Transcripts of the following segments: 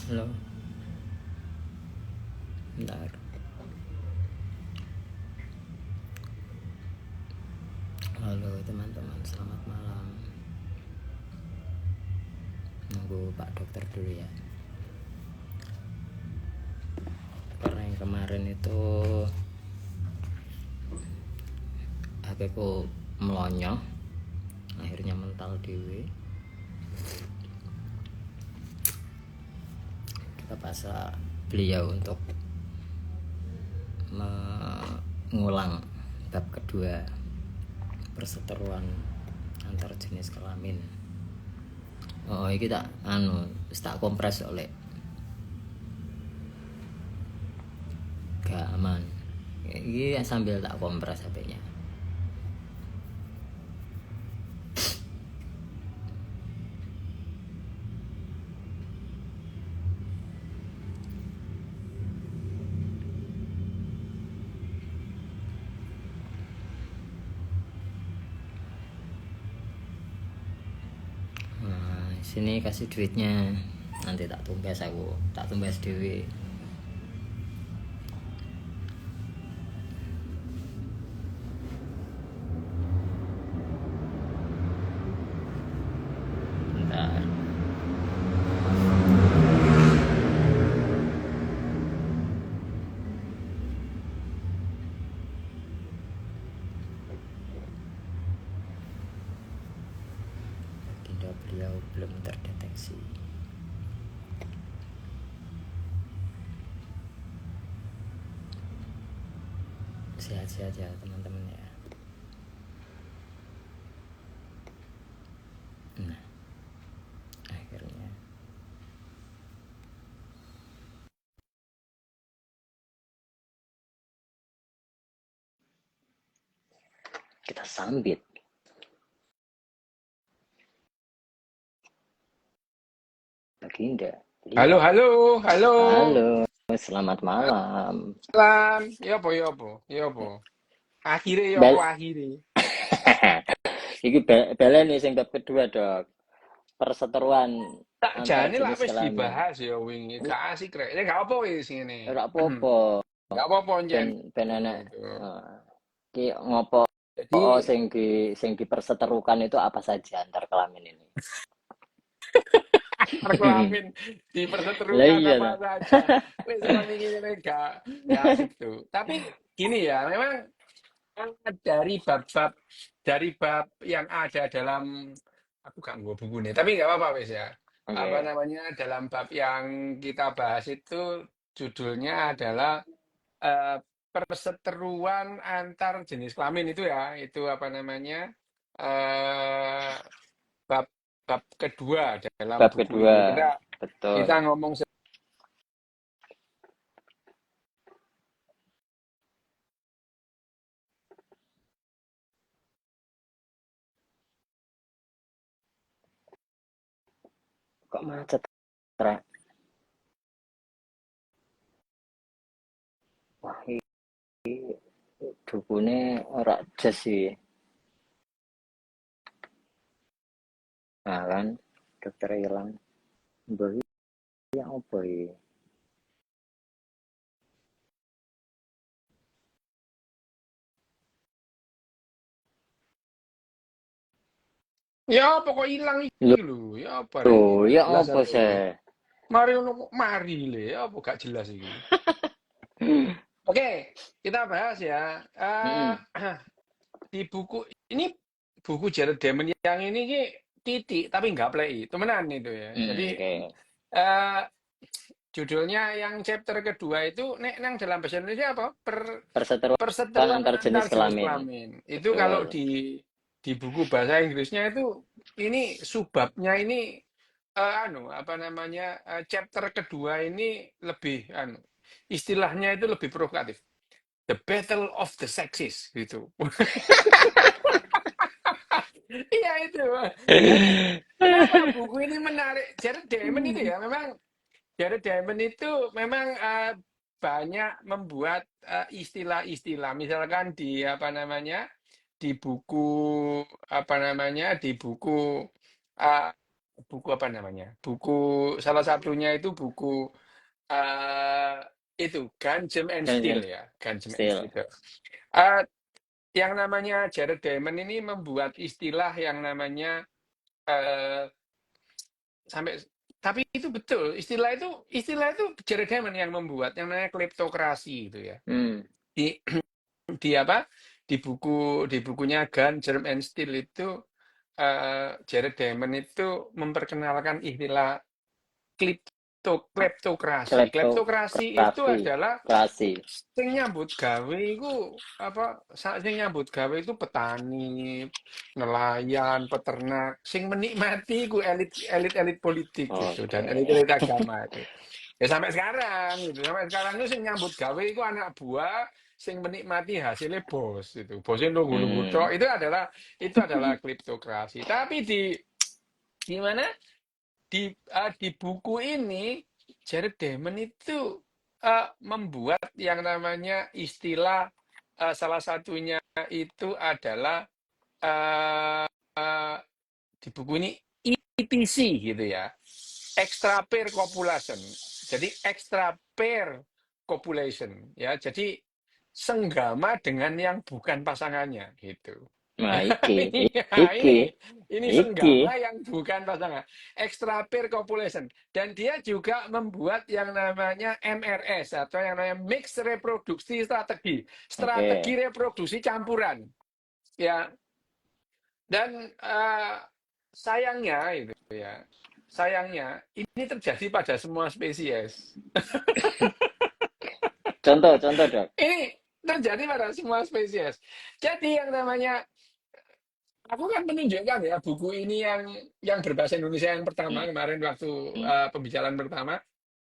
Halo, bentar. Halo teman-teman, selamat malam. Nunggu Pak Dokter dulu ya. Karena yang kemarin itu HP ku melonyoh, akhirnya mental dewe. Kita paksa beliau untuk mengulang bab kedua perseteruan antar jenis kelamin. Oh, ini tak tak kompres oleh gak aman. Ini sambil tak kompres HP-nya. Sini kasih duitnya, nanti tak tumbas dewe. Bentar. Agenda beliau belum terdeteksi. Sehat-sehat ya teman-teman ya. Nah, akhirnya kita sambit. Baginda. Halo, halo, halo. Halo, selamat malam. Malam. Ya apa? Akhirnya ya Bel apa akhirnya? Iki belen nih sing bab kedua, Dok. Perseteruan Tak antar jane lah jenis wis kelamin. dibahas ya wingi. Gak asik rek. Ya gak apa wis ngene. Ora apa-apa, Gak apa-apa ben njen. ben enek Gitu. ki ngopo Jadi sing diperseterukan itu apa saja antar kelamin ini. antar kelamin Lah diperseterukan iya apa ta. saja. Wis ngono iki ngene gak asik tuh. Tapi gini ya, memang dari bab yang ada dalam aku gak nggo buku nih, tapi nggak apa-apa wes ya. Apa Oke. namanya dalam bab yang kita bahas itu judulnya adalah eh, perseteruan antar jenis kelamin itu ya, itu apa namanya eh bab bab kedua dalam Bab buku kedua. ini. Kita Betul. ngomong Kok macet, Rek? Wah, iki dukune ora jes sih. Nah kan, dokter hilang. Mbah iki apa iki? ya pokok hilang iki lho, ya apa rek iki Loh, gak ya jelas apa arek iki. sih? Mari ngono kok mari le, ya apa gak jelas iki. Oke, kita bahas ya. Mm-mm. Di buku ini buku Jared Diamond yang ini ki titik tapi nggak play temenan itu ya. Jadi Oke. eh judulnya yang chapter kedua itu nek nang dalam bahasa Indonesia apa? Perseteruan Perseteruan antar jenis antar jenis kelamin. kelamin. Itu kalau Betul. di buku bahasa Inggrisnya itu ini subbabnya ini anu apa namanya chapter kedua ini lebih anu istilahnya itu lebih provokatif. The Battle of the Sexes gitu. Iya itu. Jadi kenapa buku ini menarik? Jared Diamond itu ya memang Jared Diamond itu memang banyak membuat istilah-istilah. Misalkan di apa namanya di buku apa namanya di buku uh, buku apa namanya? Buku salah satunya itu buku eh itu Gun, and Steel Ganjen ya, Gun, and still. Steel itu. Eh, yang namanya Jared Diamond ini membuat istilah yang namanya eh sampai tapi itu betul istilah itu Jared Diamond yang membuat yang namanya kleptokrasi itu ya. Hmm. Di di apa? Di bukunya Gun, and Steel itu Jared Diamond itu memperkenalkan istilah kleptokrasi. Kleptokrasi itu Kleptokrasi, adalah klasi. sing nyambut gawe iku apa sing nyambut gawe itu petani, nelayan, peternak, sing menikmati iku elit politik gitu dan Oke. elit agama itu. Ya sampai sekarang gitu. Sampai sekarang itu sing nyambut gawe iku anak buah sing menikmati hasilnya bos itu. Bosnya nunggu-nunggu Hmm. tok. Itu adalah kleptokrasi. Tapi di mana di buku ini Jared Diamond itu membuat yang namanya istilah salah satunya itu adalah eh, eh, di buku ini EPC gitu ya, extra pair copulation. Jadi extra pair copulation ya. Jadi senggama dengan yang bukan pasangannya gitu. Nah, iki, Nah, iki, ini iki. senggama yang bukan pasangan, extra pair copulation. Dan dia juga membuat yang namanya MRS atau yang namanya mixed reproduksi strategi, Oke. strategi reproduksi campuran, ya. Dan sayangnya itu ya, sayangnya ini terjadi pada semua spesies. Contoh, Dok. Ini terjadi pada semua spesies. Jadi yang namanya aku kan menunjukkan ya buku ini yang berbahasa Indonesia yang pertama Hmm. kemarin waktu pembicaraan pertama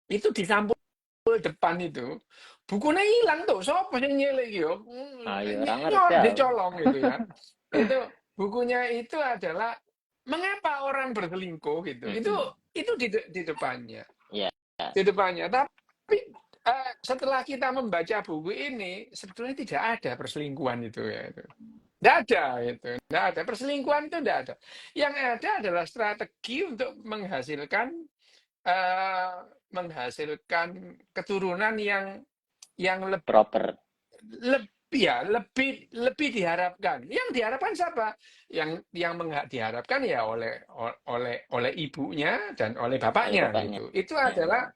itu di sampul depan itu bukunya hilang tuh sopo sing nyelek yo Ayo, orang ngerti aku. dicolong gitu ya itu bukunya itu adalah mengapa orang berselingkuh gitu Mm-mm. itu di depannya Ya. tapi setelah kita membaca buku ini sebetulnya tidak ada perselingkuhan itu ya itu. Tidak ada itu, tidak ada perselingkuhan itu tidak ada. Yang ada adalah strategi untuk eh, menghasilkan keturunan yang Proper. lebih ya lebih lebih diharapkan. Yang diharapkan siapa? Yang diharapkan ya oleh ibunya dan oleh Oleh bapaknya bapaknya. gitu. Itu Ya.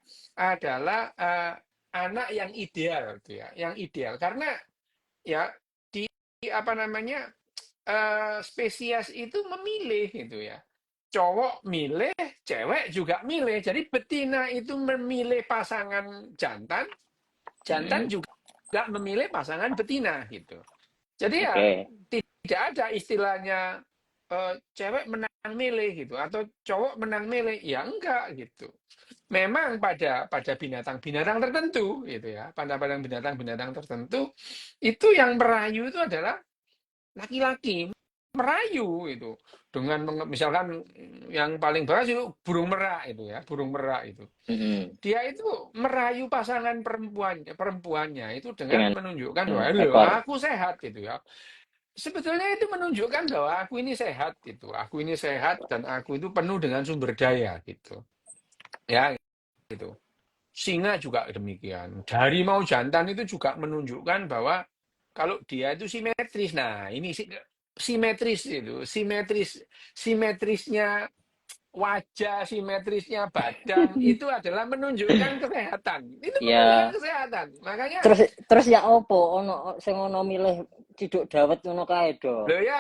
adalah anak yang ideal gitu ya, yang ideal karena ya di apa namanya spesies itu memilih gitu ya. Cowok milih, cewek juga milih. Jadi betina itu memilih pasangan jantan, jantan Mm-mm. juga memilih pasangan betina gitu. Jadi ya Oke. tidak ada istilahnya cewek menang milih gitu atau cowok menang milih. Ya enggak gitu. Memang pada binatang-binatang tertentu gitu ya, pada binatang-binatang tertentu itu yang merayu itu adalah laki-laki merayu itu dengan misalkan yang paling bagus itu burung merak itu ya burung merak itu Mm-mm. dia itu merayu pasangan perempuannya itu dengan Dengan menunjukkan bahwa "Loh, ekor. aku sehat gitu ya sebetulnya itu menunjukkan bahwa aku ini sehat gitu aku ini sehat dan aku itu penuh dengan sumber daya gitu ya gitu singa juga demikian dari mau jantan itu juga menunjukkan bahwa kalau dia itu simetris. Nah, ini simetris itu, simetrisnya wajah, simetrisnya badan itu adalah menunjukkan kesehatan. Itu menunjukkan Ya. kesehatan. Makanya Terus terus ya opo ono sing ono milih ciduk dawet ngono kae do. loh ya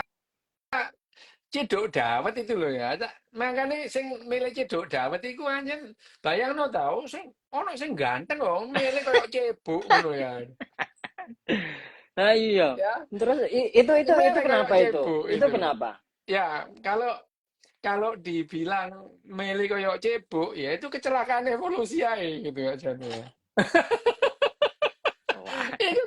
cedok dawet itu loh ya. Makanya sing milih cedok dawet itu aja bayang no tahu sing ono sing ganteng loh milih kayak cebok ngono ya. Nah, iya. Ya, Terus itu milih kayak kenapa itu? cebok Itu itu. kenapa? Ya, kalau kalau dibilang mele koyo cebok, ya itu kecelakaan evolusi aja gitu ya jadinya. Wah. Itu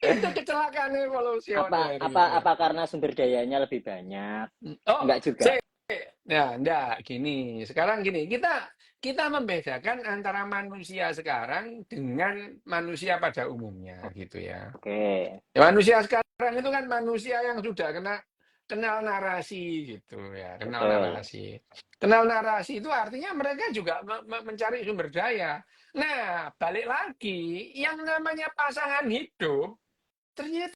itu kecelakaan evolusioner gitu. Apa karena sumber dayanya lebih banyak? Oh, Enggak juga. saya nah, enggak gini. Sekarang gini, kita kita membedakan antara manusia sekarang dengan manusia pada umumnya gitu ya. Oke. Ya, manusia sekarang itu kan manusia yang sudah kena kenal narasi gitu ya, kenal betul. narasi. Kenal narasi itu artinya mereka juga mencari sumber daya. Nah, balik lagi, yang namanya pasangan hidup ternyata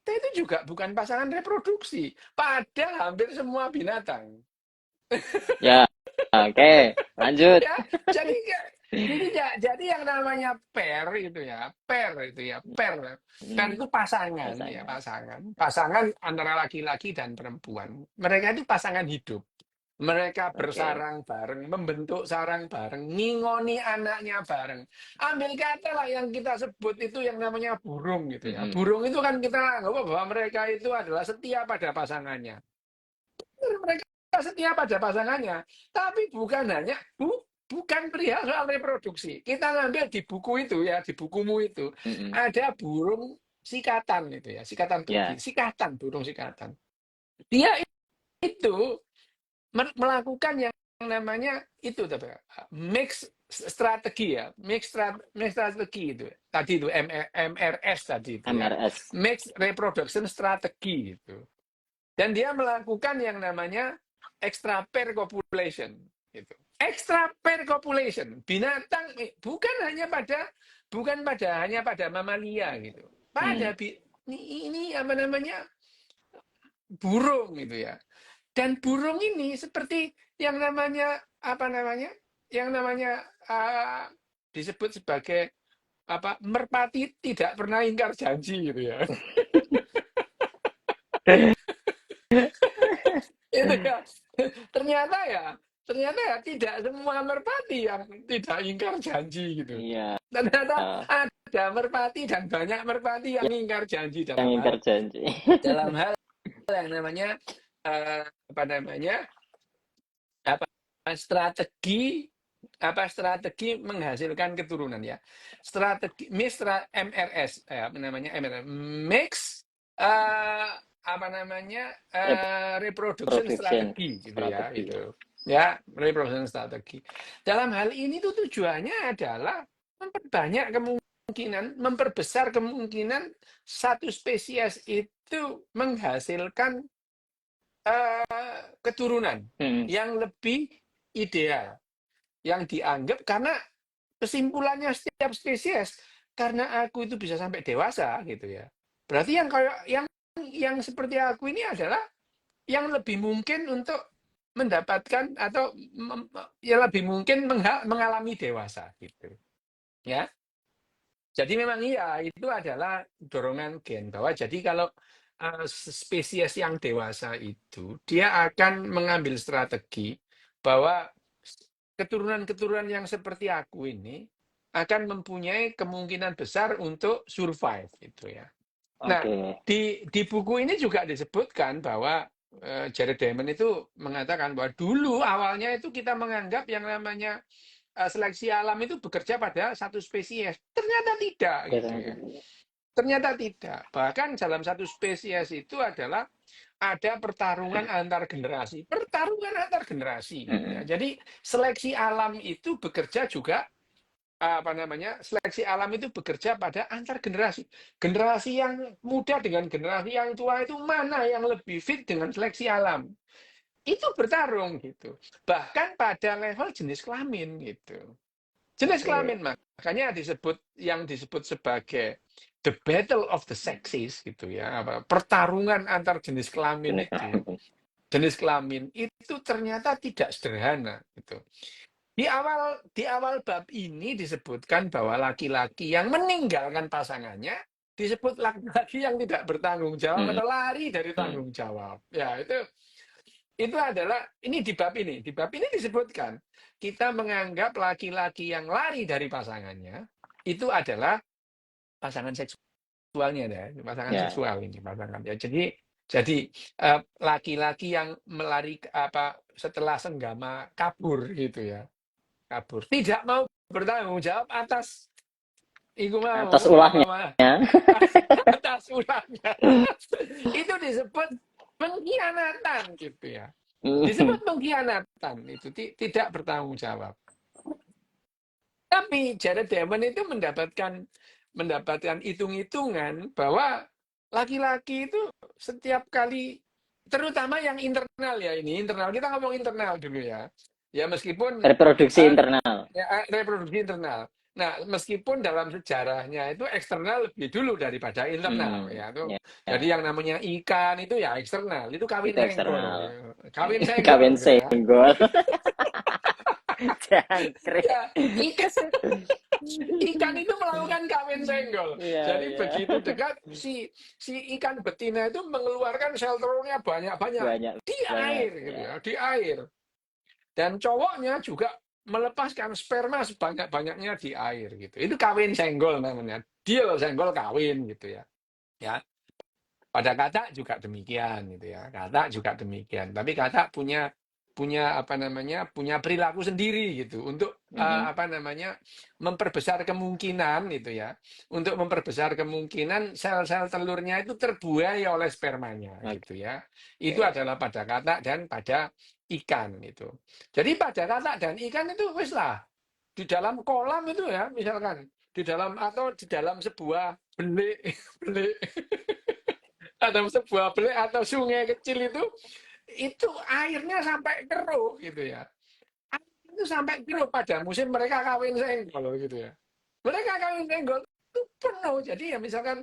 itu juga bukan pasangan reproduksi pada hampir semua binatang. Ya, oke, lanjut. Ya, jadi jadi yang namanya pair Hmm, itu pasangan ya, pasangan. pasangan antara laki-laki dan perempuan. Mereka itu pasangan hidup. Mereka Oke. bersarang bareng, membentuk sarang bareng, ngingoni anaknya bareng. Ambil kata lah yang kita sebut itu yang namanya burung gitu ya. Mm-mm. Burung itu kan kita anggap bahwa mereka itu adalah setia pada pasangannya. Mereka setia pada pasangannya, tapi bukan perihal soal reproduksi. Kita ngambil di buku itu ya, di bukumu itu Mm-mm. ada burung sikatan itu ya, sikatan Turki, Ya, burung sikatan. Dia itu melakukan yang namanya itu mix strategi ya, mix strategi itu. Tadi itu MRS tadi itu ya, MRS. mix reproduction strategi itu. Dan dia melakukan yang namanya extra pair copulation. Gitu. Extra pair copulation. Binatang bukan hanya pada mamalia gitu. Hmm. Ini apa namanya burung gitu ya. Dan burung ini seperti yang namanya apa namanya yang namanya disebut sebagai apa merpati tidak pernah ingkar janji gitu ya. Itu ya ternyata ya tidak semua merpati yang tidak ingkar janji gitu. Iya, Ternyata ada merpati dan banyak merpati yang ingkar janji yang ingkar janji. dalam hal yang namanya apa namanya apa strategi strategi menghasilkan keturunan ya. Strategi MRS apa namanya MRS mix apa namanya reproduction Reproduction strategi gitu ya strategi. itu. Ya, reproduction strategi. Dalam hal ini tuh tujuannya adalah memperbesar kemungkinan satu spesies itu menghasilkan keturunan Hmm. yang lebih ideal, yang dianggap karena kesimpulannya setiap spesies karena aku itu bisa sampai dewasa gitu ya. Berarti yang kayak yang seperti aku ini adalah yang lebih mungkin untuk mendapatkan atau yang lebih mungkin mengalami dewasa gitu. Ya. Jadi memang iya itu adalah dorongan gen bahwa jadi kalau spesies yang dewasa itu dia akan mengambil strategi bahwa keturunan-keturunan yang seperti aku ini akan mempunyai kemungkinan besar untuk survive gitu ya. Nah, Oke. di buku ini juga disebutkan bahwa Jared Diamond itu mengatakan bahwa dulu awalnya itu kita menganggap yang namanya seleksi alam itu bekerja pada satu spesies. Ternyata tidak gitu ya. Ternyata tidak. Bahkan dalam satu spesies itu adalah ada pertarungan antar generasi. Pertarungan antar generasi gitu ya. Mm-mm. Jadi seleksi alam itu bekerja juga apa namanya seleksi alam itu bekerja pada antar generasi. Generasi yang muda dengan generasi yang tua itu mana yang lebih fit dengan seleksi alam? Itu bertarung gitu. Bahkan pada level jenis kelamin gitu. Jenis Oke. kelamin makanya disebut sebagai the battle of the sexes gitu ya. Pertarungan antar jenis kelamin Jenis itu. Jenis kelamin itu ternyata tidak sederhana gitu. Di awal bab ini disebutkan bahwa laki-laki yang meninggalkan pasangannya disebut laki-laki yang tidak bertanggung jawab Mm-mm. atau lari dari tanggung jawab. Ya, itu adalah ini di bab ini. Di bab ini disebutkan kita menganggap laki-laki yang lari dari pasangannya itu adalah pasangan seksualnya ya, pasangan Ya. seksual ini pasangan ya. Jadi laki-laki yang melari setelah senggama kabur gitu ya. Kabur. Tidak mau bertanggung jawab atas iku Atas mau ulahnya. atas ulahnya. Itu disebut pengkhianatan gitu ya. Disebut pengkhianatan itu tidak bertanggung jawab. Tapi Jared Diamond itu mendapatkan hitung-hitungan bahwa laki-laki itu setiap kali terutama yang internal ya, ini internal, kita ngomong internal dulu ya. Ya meskipun Reproduksi eh, internal. ya, reproduksi internal. Nah, meskipun dalam sejarahnya itu eksternal lebih dulu daripada internal Hmm, ya. Itu, ya, jadi ya. yang namanya ikan itu ya eksternal, itu kawin Itu senggol. eksternal. Kawin Kawin senggol gitu ya. senggol. Jangkrik. Ya, ikan ikan itu melakukan kawin senggol. Iya, Jadi iya. begitu dekat si ikan betina itu mengeluarkan sel telurnya banyak-banyak Banyak di banget air gitu ya. ya, di air. Dan cowoknya juga melepaskan sperma sebanyak-banyaknya di air gitu. Itu kawin senggol namanya. Deal senggol kawin gitu ya. Ya, pada katak juga demikian gitu ya. Katak juga demikian. Tapi katak punya punya apa namanya? Punya perilaku sendiri gitu untuk Mhm. apa namanya? Memperbesar kemungkinan gitu ya. Untuk memperbesar kemungkinan sel-sel telurnya itu terbuai oleh spermanya gitu ya. Itu Oke. adalah pada katak dan pada ikan itu. Jadi pada katak dan ikan itu wis lah di dalam kolam itu ya, misalkan di dalam atau di dalam sebuah belik belik dalam sebuah belik atau sungai kecil itu airnya sampai keruh gitu ya. Air itu sampai keruh pada musim mereka kawin senggol gitu ya. Mereka kawin senggol itu penuh. Jadi ya misalkan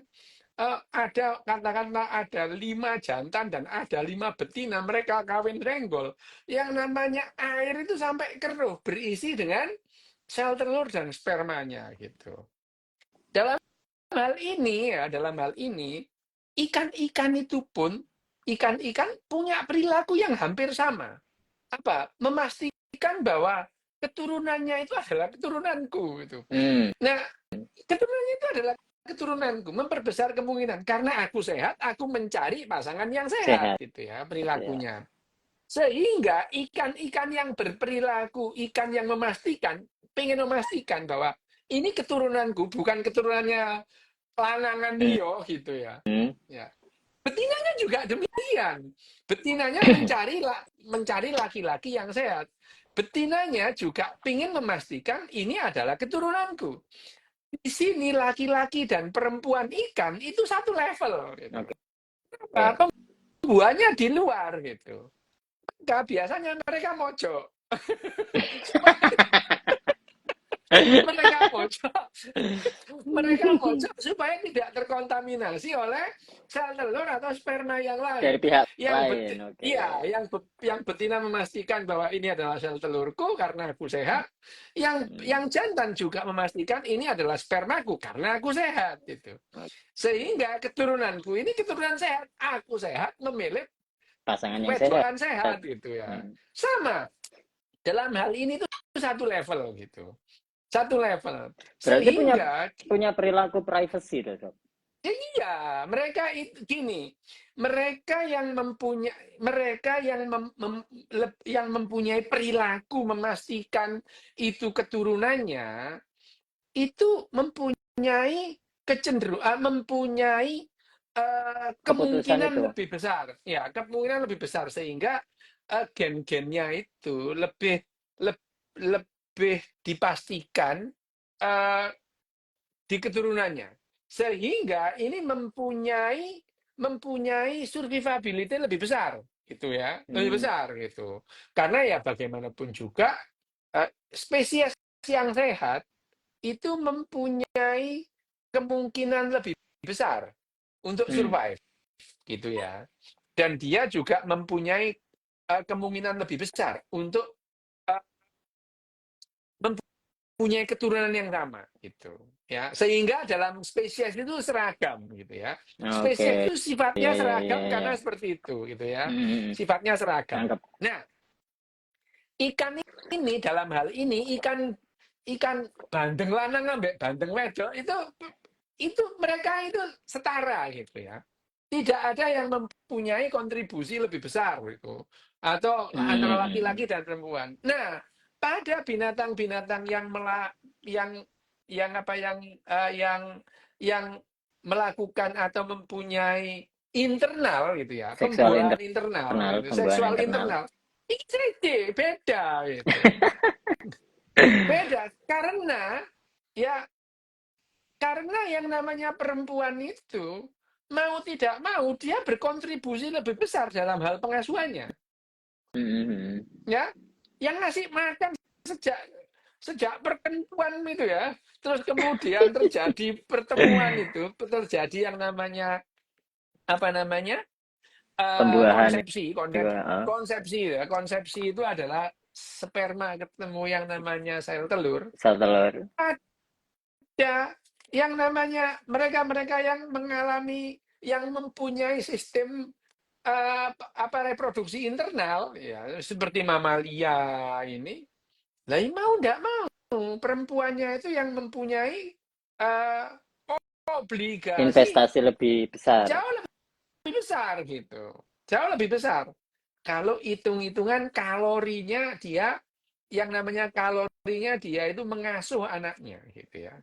ada katakanlah ada 5 jantan dan ada 5 betina, mereka kawin senggol. Yang namanya air itu sampai keruh berisi dengan sel telur dan spermanya gitu. Dalam hal ini ya, dalam hal ini ikan-ikan itu pun ikan-ikan punya perilaku yang hampir sama. Apa? Memastikan bahwa keturunannya itu adalah keturunanku gitu. Hmm, Nah, keturunannya itu adalah keturunanku, memperbesar kemungkinan karena aku sehat, aku mencari pasangan yang sehat sehat gitu ya ya. perilakunya. Sehingga ikan-ikan yang berperilaku, ikan yang pengen memastikan bahwa ini keturunanku, bukan keturunannya lanangan Leo gitu ya. Hmm. Ya. Betinanya juga demikian. Betinanya mencari laki-laki yang sehat. Betinanya juga ingin memastikan ini adalah keturunanku. Di sini laki-laki dan perempuan ikan itu satu level gitu. Oke. Nah, pembuahannya di luar gitu. Enggak, biasanya mereka mojok. Mereka pojok, mereka pojok supaya tidak terkontaminasi oleh sel telur atau sperma yang Dari lain. pihak Yang lain. beti, Oke. iya, yang betina memastikan bahwa ini adalah sel telurku karena aku sehat. Hmm. Yang jantan juga memastikan ini adalah spermaku karena aku sehat. Gitu. Sehingga keturunanku ini keturunan sehat. Aku sehat memilih Pasangan yang sehat. wedokan sehat gitu ya. Hmm. Sama dalam hal ini tuh satu level gitu. Satu level. Berarti punya Sehingga punya perilaku privacy tuh, Dok. iya, mereka itu gini, mereka yang mempunyai perilaku memastikan itu keturunannya, itu mempunyai Keputusan kemungkinan itu. lebih besar. Ya, kemungkinan lebih besar sehingga gen-gennya itu leb- lebih dipastikan eh, di keturunannya. Sehingga ini mempunyai survivability lebih besar gitu ya, lebih Hmm. besar gitu. Karena ya bagaimanapun juga spesies yang sehat itu mempunyai kemungkinan lebih besar untuk Hmm. survive gitu ya. Dan dia juga mempunyai kemungkinan lebih besar untuk uh, punya keturunan yang sama gitu ya, sehingga dalam spesies itu seragam gitu ya, spesies Oke. itu Ya, sifatnya ya, ya, seragam ya. karena seperti itu gitu ya, Hmm. sifatnya seragam. Nangkep. Nah, ikan ini dalam hal ini ikan bandeng lanang ambek bandeng wedok itu mereka itu setara gitu ya, tidak ada yang mempunyai kontribusi lebih besar gitu atau antara Hmm. laki-laki dan perempuan. Nah, pada binatang-binatang yang yang melakukan atau mempunyai internal gitu ya, Seksual pembuahan internal internal, gitu, pembuahan seksual internal. internal. Ini beda gitu. Beda ya karena yang namanya perempuan itu mau tidak mau dia berkontribusi lebih besar dalam hal pengasuhannya, Hmm. ya. Yang ngasih makan sejak sejak pertemuan itu ya, terus kemudian terjadi pertemuan itu, terjadi yang namanya apa namanya Pembuahan konsepsi, itu. Heeh. konsepsi ya, konsepsi itu adalah sperma ketemu yang namanya sel telur. Sel telur. Ada yang namanya mereka-mereka yang mengalami, yang mempunyai sistem apa reproduksi internal, ya seperti mamalia ini. Lah mau tidak mau perempuannya itu yang mempunyai eh, obligasi Investasi lebih besar. jauh lebih besar gitu, jauh lebih besar. Kalau hitung-hitungan kalorinya dia, yang namanya kalorinya dia itu mengasuh anaknya gitu ya.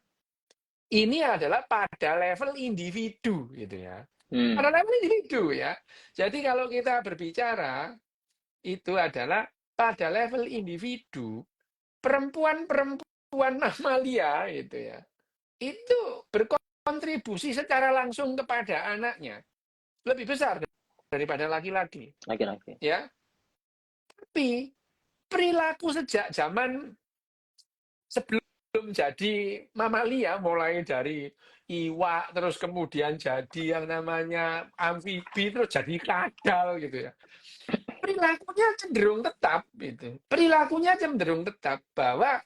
Ini adalah pada level individu gitu ya. Pada Hmm. level individu ya. Jadi kalau kita berbicara itu adalah pada level individu, perempuan-perempuan mamalia itu ya. Itu berkontribusi secara langsung kepada anaknya lebih besar daripada laki-laki, Laki-laki. ya. Tapi perilaku sejak zaman sebelum jadi mamalia, mulai dari iwak terus kemudian jadi yang namanya amfibi terus jadi kadal gitu ya, perilakunya cenderung tetap gitu, perilakunya cenderung tetap bahwa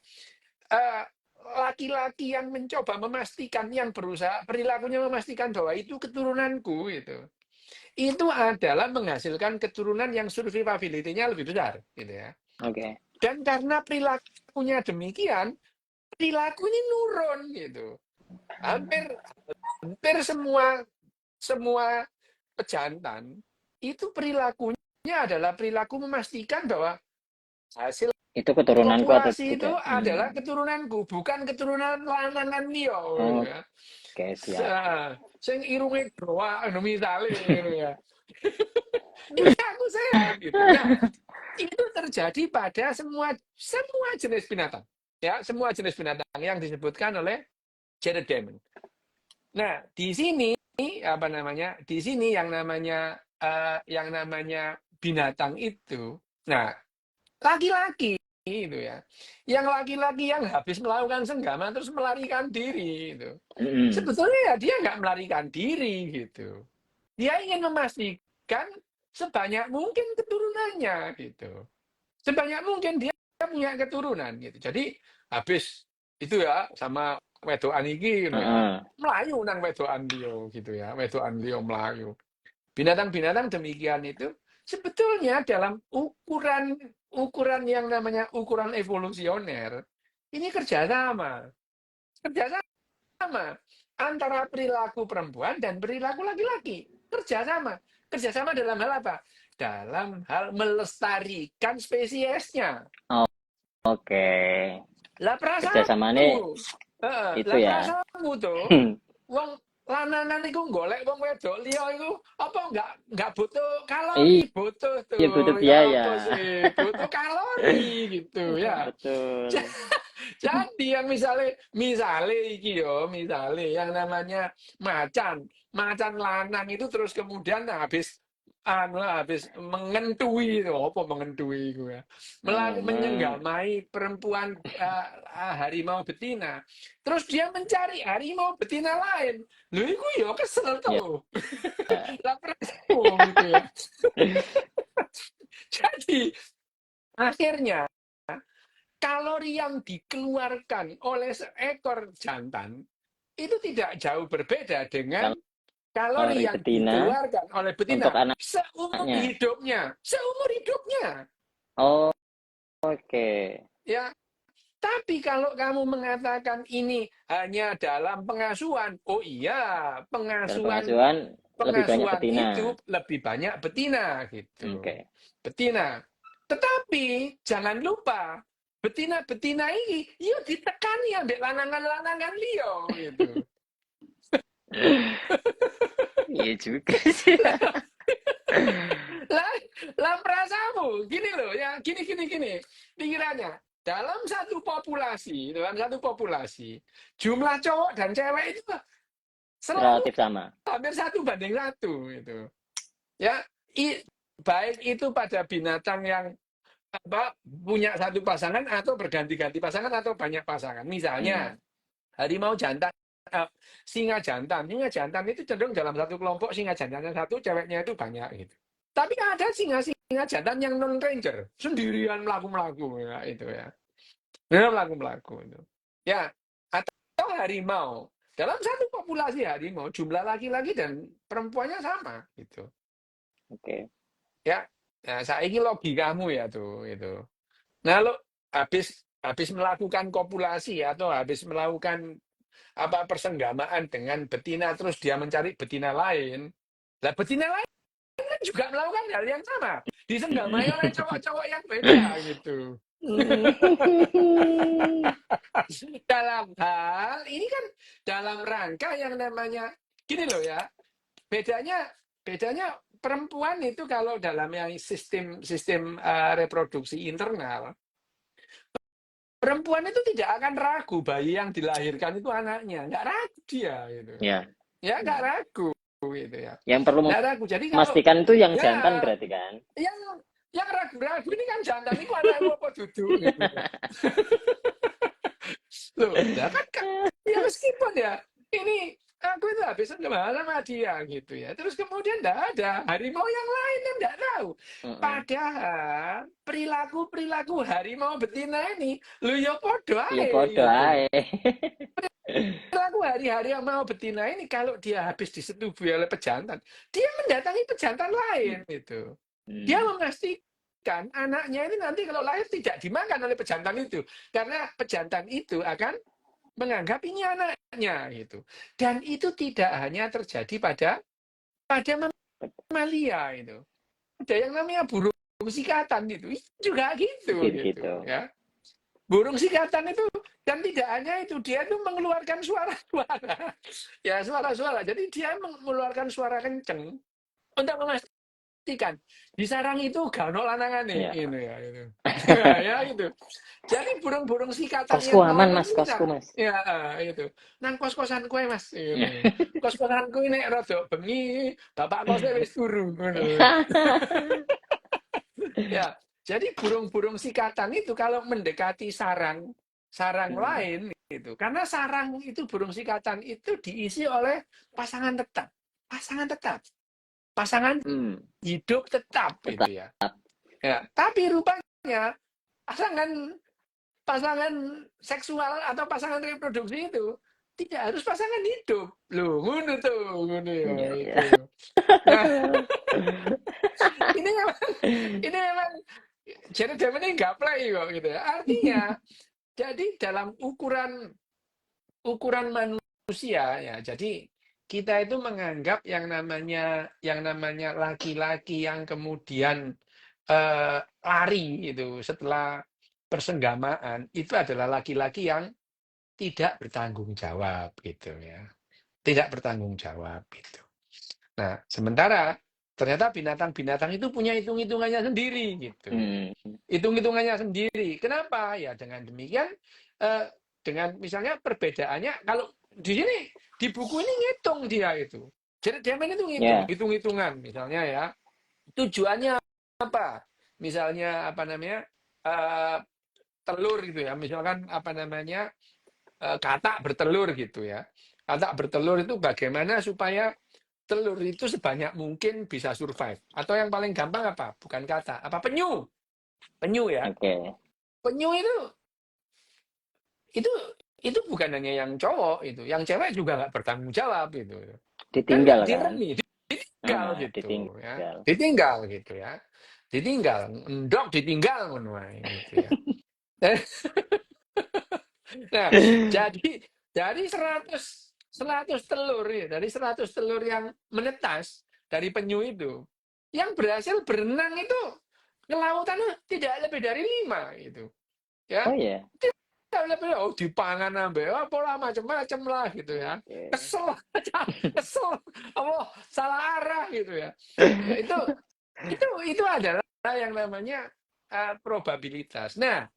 eh, laki-laki yang mencoba memastikan, yang berusaha perilakunya memastikan bahwa itu keturunanku itu adalah menghasilkan keturunan yang survivability-nya lebih besar gitu ya. Oke. Dan karena perilakunya demikian, perilaku ini nurun gitu. Hampir hampir semua semua pejantan itu perilakunya adalah perilaku memastikan bahwa hasil Itu keturunanku atau kopulasi itu tidak? Hmm. adalah keturunanku, bukan keturunan lanangan dia gitu ya. Oke, siap. Sing irunge groa misale gitu ya. Ini aku sehat gitu. Nah, itu terjadi pada semua jenis binatang. Ya, semua jenis binatang yang disebutkan oleh Jared Diamond. Nah, di sini apa namanya? Di sini yang namanya binatang itu. Nah, laki-laki itu ya. Yang laki-laki yang habis melakukan senggama terus melarikan diri itu. Hmm. Sebetulnya ya dia nggak melarikan diri gitu. Dia ingin memastikan sebanyak mungkin keturunannya gitu. Sebanyak mungkin dia punya keturunan gitu. Jadi habis itu ya sama wedokan iki gitu ya. Heeh. Melayu nang wedokan dia gitu ya. Wedokan dia melayu. Binatang-binatang demikian itu sebetulnya dalam ukuran ukuran yang namanya ukuran evolusioner ini kerjasama. Kerjasama antara perilaku perempuan dan perilaku laki-laki. Kerjasama. Kerjasama dalam hal apa? Dalam hal melestarikan spesiesnya. Oh, oke. Lah Kerjasama perasaanmu, ini itu lah ya. perasaanmu tuh, wong lanangan iku golek wong wedok liya iku apa enggak butuh kalori, butuh Iya, butuh tuh. Ya biaya. apa sih? Butuh kalori gitu ya. Betul. Jadi yang misalnya iki yo, misalnya yang namanya macan, macan lanang itu terus kemudian habis mengentui itu apa mengentui itu ya, menyenggamai perempuan harimau betina, terus dia mencari harimau betina lain, lu itu yo kesel Ya. tuh, lah gitu ya. Jadi akhirnya kalori yang dikeluarkan oleh seekor jantan itu tidak jauh berbeda dengan kalori Kalori yang betina dikeluarkan oleh untuk betina seumur anaknya. hidupnya. Seumur hidupnya. Oh, oke. Ya, tapi kalau kamu mengatakan ini hanya dalam pengasuhan, oh iya, Dalam pengasuhan pengasuhan lebih banyak pengasuhan betina. itu lebih banyak betina gitu. Oke. Betina. Tetapi jangan lupa betina-betina ini yuk ditekani ambek lanangan-lanangan liyo gitu. Iya juga sih. Lah, lah perasaanmu gini loh ya, gini. Pikirannya dalam satu populasi jumlah cowok dan cewek itu Selalu Relatif sama. hampir 1:1 gitu. Ya, baik itu pada binatang yang punya satu pasangan atau berganti-ganti pasangan atau banyak pasangan. Misalnya Hmm. harimau jantan, singa jantan itu cenderung dalam satu kelompok singa jantannya satu, ceweknya itu banyak gitu. Tapi ada singa jantan yang non ranger, sendirian melaku-melaku ya, itu ya. Benar melaku-melaku itu. Ya, atau harimau. Dalam satu populasi harimau, jumlah laki-laki dan perempuannya sama gitu. Oke. Ya, nah, saya ini logikamu ya tuh itu. Nah, lo habis habis melakukan kopulasi atau habis melakukan persenggamaan dengan betina terus dia mencari betina lain. Lah betina lain kan juga melakukan hal yang sama. Disenggamai oleh cowok-cowok yang beda gitu. Dalam hal ini kan dalam rangka yang namanya gini loh ya. Bedanya bedanya perempuan itu kalau dalam yang sistem sistem reproduksi internal, perempuan itu tidak akan ragu bayi yang dilahirkan itu anaknya, nggak ragu dia gitu. Ya. Ya nggak ragu gitu ya. Yang perlu Nggak ragu. Jadi kalau memastikan itu yang ya jantan berarti kan? yang ragu-ragu ini kan jantan itu anakmu apa duduk gitu. Loh, ya kan ya meskipun ya ini aku itu habis sama dia gitu ya. Terus kemudian enggak ada harimau yang lain yang enggak tahu. Heeh. Padahal perilaku-perilaku harimau betina ini lu yo podo Ya ae podo gitu. ae. Perilaku hari-hari yang mau betina ini kalau dia habis disetubui oleh pejantan, dia mendatangi pejantan lain gitu. Dia Hmm. memastikan anaknya ini nanti kalau lahir tidak dimakan oleh pejantan itu karena pejantan itu akan menganggap ini anaknya gitu. Dan itu tidak hanya terjadi pada mamalia itu. Ada yang namanya burung sikatan itu juga gitu gitu Gitu. ya. Burung sikatan itu dan tidak hanya itu dia itu mengeluarkan suara-suara. Ya suara-suara. Jadi dia mengeluarkan suara kenceng untuk memastikan di sarang itu gak ono lanangane Ya. ini ya itu. Ya itu. Jadi burung-burung sikatan Kosku yang aman lain Mas, ini kosku Mas. ya itu. Nang kos-kosan kue Mas ini. Kos-kosan kue nek rada bengi, bapak kosnya wis turu ngono. Ya, jadi burung-burung sikatan itu kalau mendekati sarang sarang Hmm. lain itu, karena sarang itu burung sikatan itu diisi oleh pasangan tetap, pasangan tetap, pasangan Hmm. hidup tetap Tetap. itu ya. Ya, tapi rupanya pasangan pasangan seksual atau pasangan reproduksi itu tidak harus pasangan hidup. Loh, ngono tuh, ngono ya Iya, iya. itu. Nah, ini memang ini memang jadi ini nggak play kok gitu ya. Artinya, jadi dalam ukuran ukuran manusia ya. Jadi kita itu menganggap yang namanya laki-laki yang kemudian lari itu setelah persenggamaan itu adalah laki-laki yang tidak bertanggung jawab gitu ya. Tidak bertanggung jawab gitu. Nah, sementara ternyata binatang-binatang itu punya hitung-hitungannya sendiri gitu. Hmm. Hitung-hitungannya sendiri. Kenapa? Ya dengan demikian dengan misalnya perbedaannya kalau di sini di buku ini ngitung dia itu. Jadi dia main itu ngitung, Ya. hitung-hitungan misalnya ya. Tujuannya apa? Misalnya apa namanya? eh, telur gitu ya. Misalkan apa namanya? Katak bertelur gitu ya. Katak bertelur itu bagaimana supaya telur itu sebanyak mungkin bisa survive. Atau yang paling gampang apa? Bukan katak, apa penyu. Penyu ya. Oke. Penyu itu itu bukan hanya yang cowok itu, yang cewek juga nggak bertanggung jawab gitu. Kan Ditinggal nggak kan? diremi, ditinggal Ah, gitu ya. ditinggal. Ditinggal gitu ya. Ditinggal, endok ditinggal ngono ae gitu ya. Nah, jadi dari 100 telur ya, dari 100 telur yang menetas dari penyu itu, yang berhasil berenang itu ke lautan tidak lebih dari 5 gitu. Ya, Oh ya. tidak lebih oh dipangan ambek apa lah macam-macam lah gitu ya. Oke. Kesel aja, kesel. Oh, salah arah gitu ya. Ya itu adalah yang namanya probabilitas. Nah,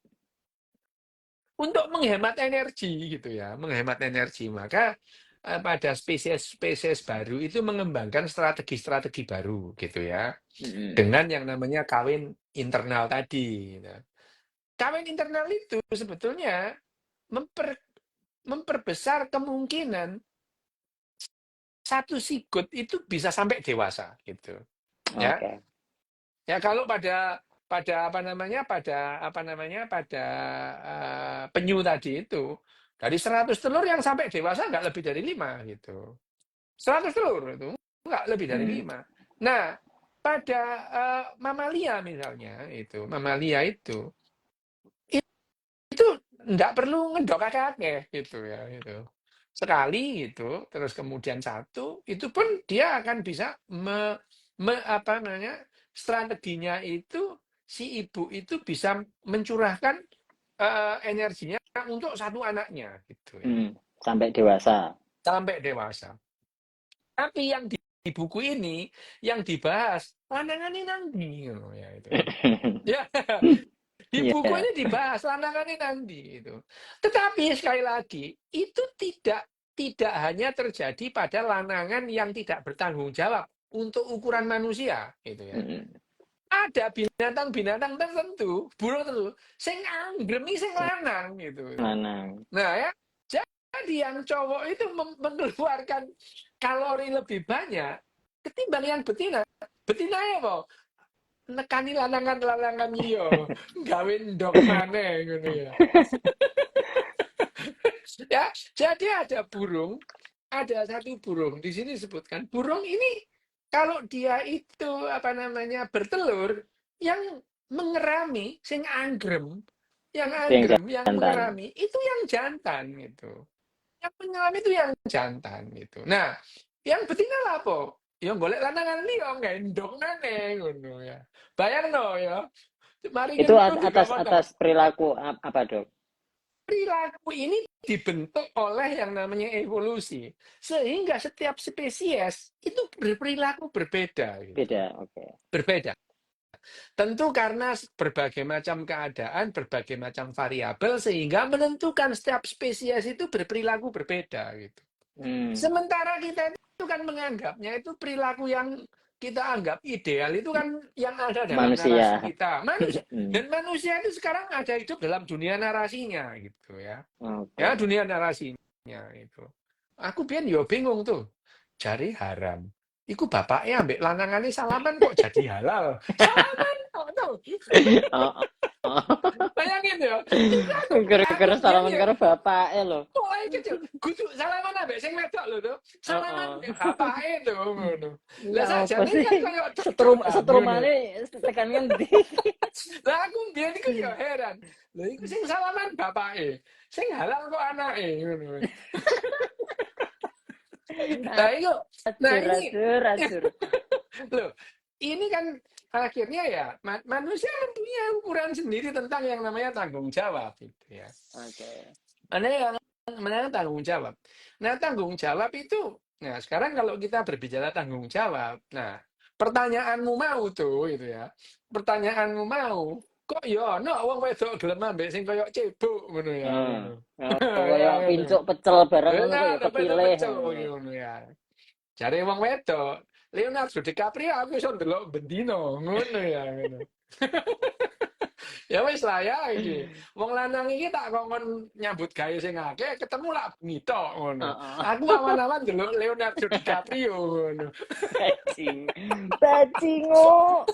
untuk menghemat energi gitu ya, menghemat energi maka pada spesies-spesies baru itu mengembangkan strategi-strategi baru gitu ya. Mm-mm. Dengan yang namanya kawin internal tadi. Nah, kawin internal itu sebetulnya memper, memperbesar kemungkinan satu sigot itu bisa sampai dewasa gitu. Ya. Oke. Ya kalau pada pada penyu tadi itu dari 100 telur yang sampai dewasa nggak lebih dari 5 gitu. 100 telur itu nggak lebih dari Mm. 5. Nah, pada mamalia misalnya itu, mamalia itu nggak perlu ngedok kakek gitu ya gitu. Sekali gitu, terus kemudian satu, itu pun dia akan bisa apa namanya, strateginya itu si ibu itu bisa mencurahkan energinya untuk satu anaknya gitu ya, Mm. Sampai dewasa. sampai dewasa. Tapi yang di buku ini yang dibahas lanangan ini nanti gitu ya itu ya. Ya, di buku Iya. ini dibahas lanangannya nanti itu. Tetapi sekali lagi itu tidak hanya terjadi pada lanangan yang tidak bertanggung jawab untuk ukuran manusia gitu ya. Mm-mm. Ada binatang-binatang tertentu, burung tertentu, sing anggremi sing lanang gitu. Lanang. Nah ya, jadi yang cowok itu mengeluarkan kalori lebih banyak ketimbang yang betina. Betina ya apa? Nekani lanangan-lanangan iyo, gawe ndok maneh ngono ya. Ya, jadi ada satu burung di sini disebutkan. Burung ini kalau dia itu apa namanya bertelur yang mengerami sing anggrem, Itu yang yang jantan. mengerami itu yang jantan gitu. Yang menyelam itu yang jantan gitu. Nah, yang betina lah apa? Yang golek lanangan liya ngendok maneh ngono ya. Bayangno ya. Mari Itu ngono juga ngono. atas perilaku apa, Dok? Perilaku ini dibentuk oleh yang namanya evolusi. Sehingga setiap spesies itu berperilaku berbeda gitu. Beda. Oke. Berbeda. Tentu karena berbagai macam keadaan, berbagai macam variabel sehingga menentukan setiap spesies itu berperilaku berbeda gitu. Hmm. Sementara kita itu kan menganggapnya itu perilaku yang kita anggap ideal itu kan yang ada dalam narasi Manusia. kita. Manusia Hmm. dan manusia itu sekarang ada hidup dalam dunia narasinya gitu ya. Ya, Oke. dunia narasinya itu. Aku biyen yo bingung tuh. Jari haram. Iku bapaknya ambek lanangane salaman kok jadi halal. Salaman kok tuh. Oh, oh. Bayangin ya. Itu aku Gara-gara biyen salaman ya karo bapaknya loh. mulai kecil, kudu salaman ambek sing wedok lho tuh. Oh, Salaman oh. ambek bapake tuh ngono. Lah Ya apa sakjane sih? kan koyo Setrum deketan ngono. setrumane tekan ngendi? Lah aku biyen iku ya heran. Lha iku sing salaman bapake, sing halal kok anake ngono. Nah, itu nah Acur, ini acur, acur. loh, ini kan akhirnya ya manusia punya ukuran sendiri tentang yang namanya tanggung jawab gitu ya. Oke. Mana yang mana tanggung jawab. Nah, tanggung jawab itu nah sekarang kalau kita berbicara tanggung jawab. Nah, pertanyaanmu mau tuh itu ya. Pertanyaanmu mau kok ya ono wong wedok gelem ambek sing koyo cebok ngono ya Nah, ngono. Ya kayak ngono. pincuk pecel barang ngono kok Ya, ya tapi kepilih pecel ngono. ngono ya. Cari wong wedok, Leonardo DiCaprio aku iso ndelok bendino, ngono ya ngono. Ya wis lah ya iki. Wong lanang iki tak kongkon nyambut gawe sing akeh, ketemu lak bengi tok ngono. Heeh. Aku awan-awan ndelok Leonardo DiCaprio ngono. Bajing. Bajingo.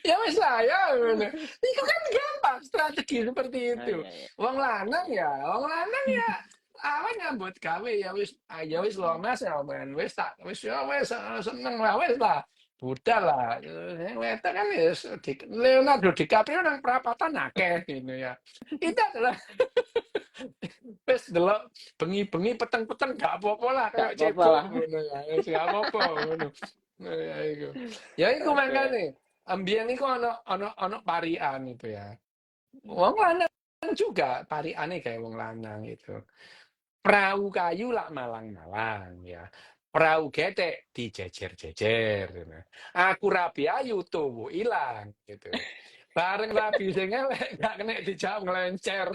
Ya wis lah ya ngono. Iku kan gampang strategi seperti Oh itu. iya iya. Wong lanang ya awan nyambut gawe ya wis lo Mas ya men wis tak wis ya wis seneng lah wis lah. Budal lah. Yang wedok kan wis Leonardo DiCaprio nang perapatan akeh gitu ya. Itu adalah wis delok bengi-bengi peteng-peteng gak apa-apa lah Gak kayak apa-apa cebok lah. ngono ya. Wis gak apa-apa ngono. Nah, ya iku. Ya iku Oke. mangkane. Ambiyen iku ana parian itu ya. Wong lanang juga pariane kayak wong lanang itu. Perahu kayu lak malang-malang ya. Perahu getek dijejer-jejer. Gitu. Aku rabi ayu tuwu ilang gitu. Bareng rabi sing elek gak kena dijawab ngelencer.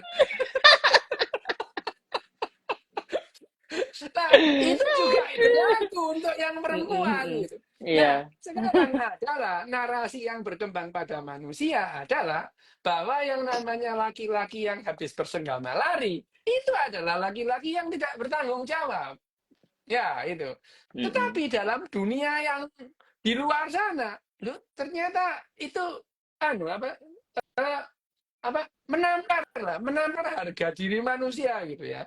Nah, itu juga berlaku untuk yang perempuan gitu. Nah, Iya. sekarang adalah narasi yang berkembang pada manusia adalah bahwa yang namanya laki-laki yang habis bersenggama lari itu adalah laki-laki yang tidak bertanggung jawab. Ya, itu. Mm-mm. Tetapi dalam dunia yang di luar sana, loh, ternyata itu anu apa menampar harga diri manusia gitu ya,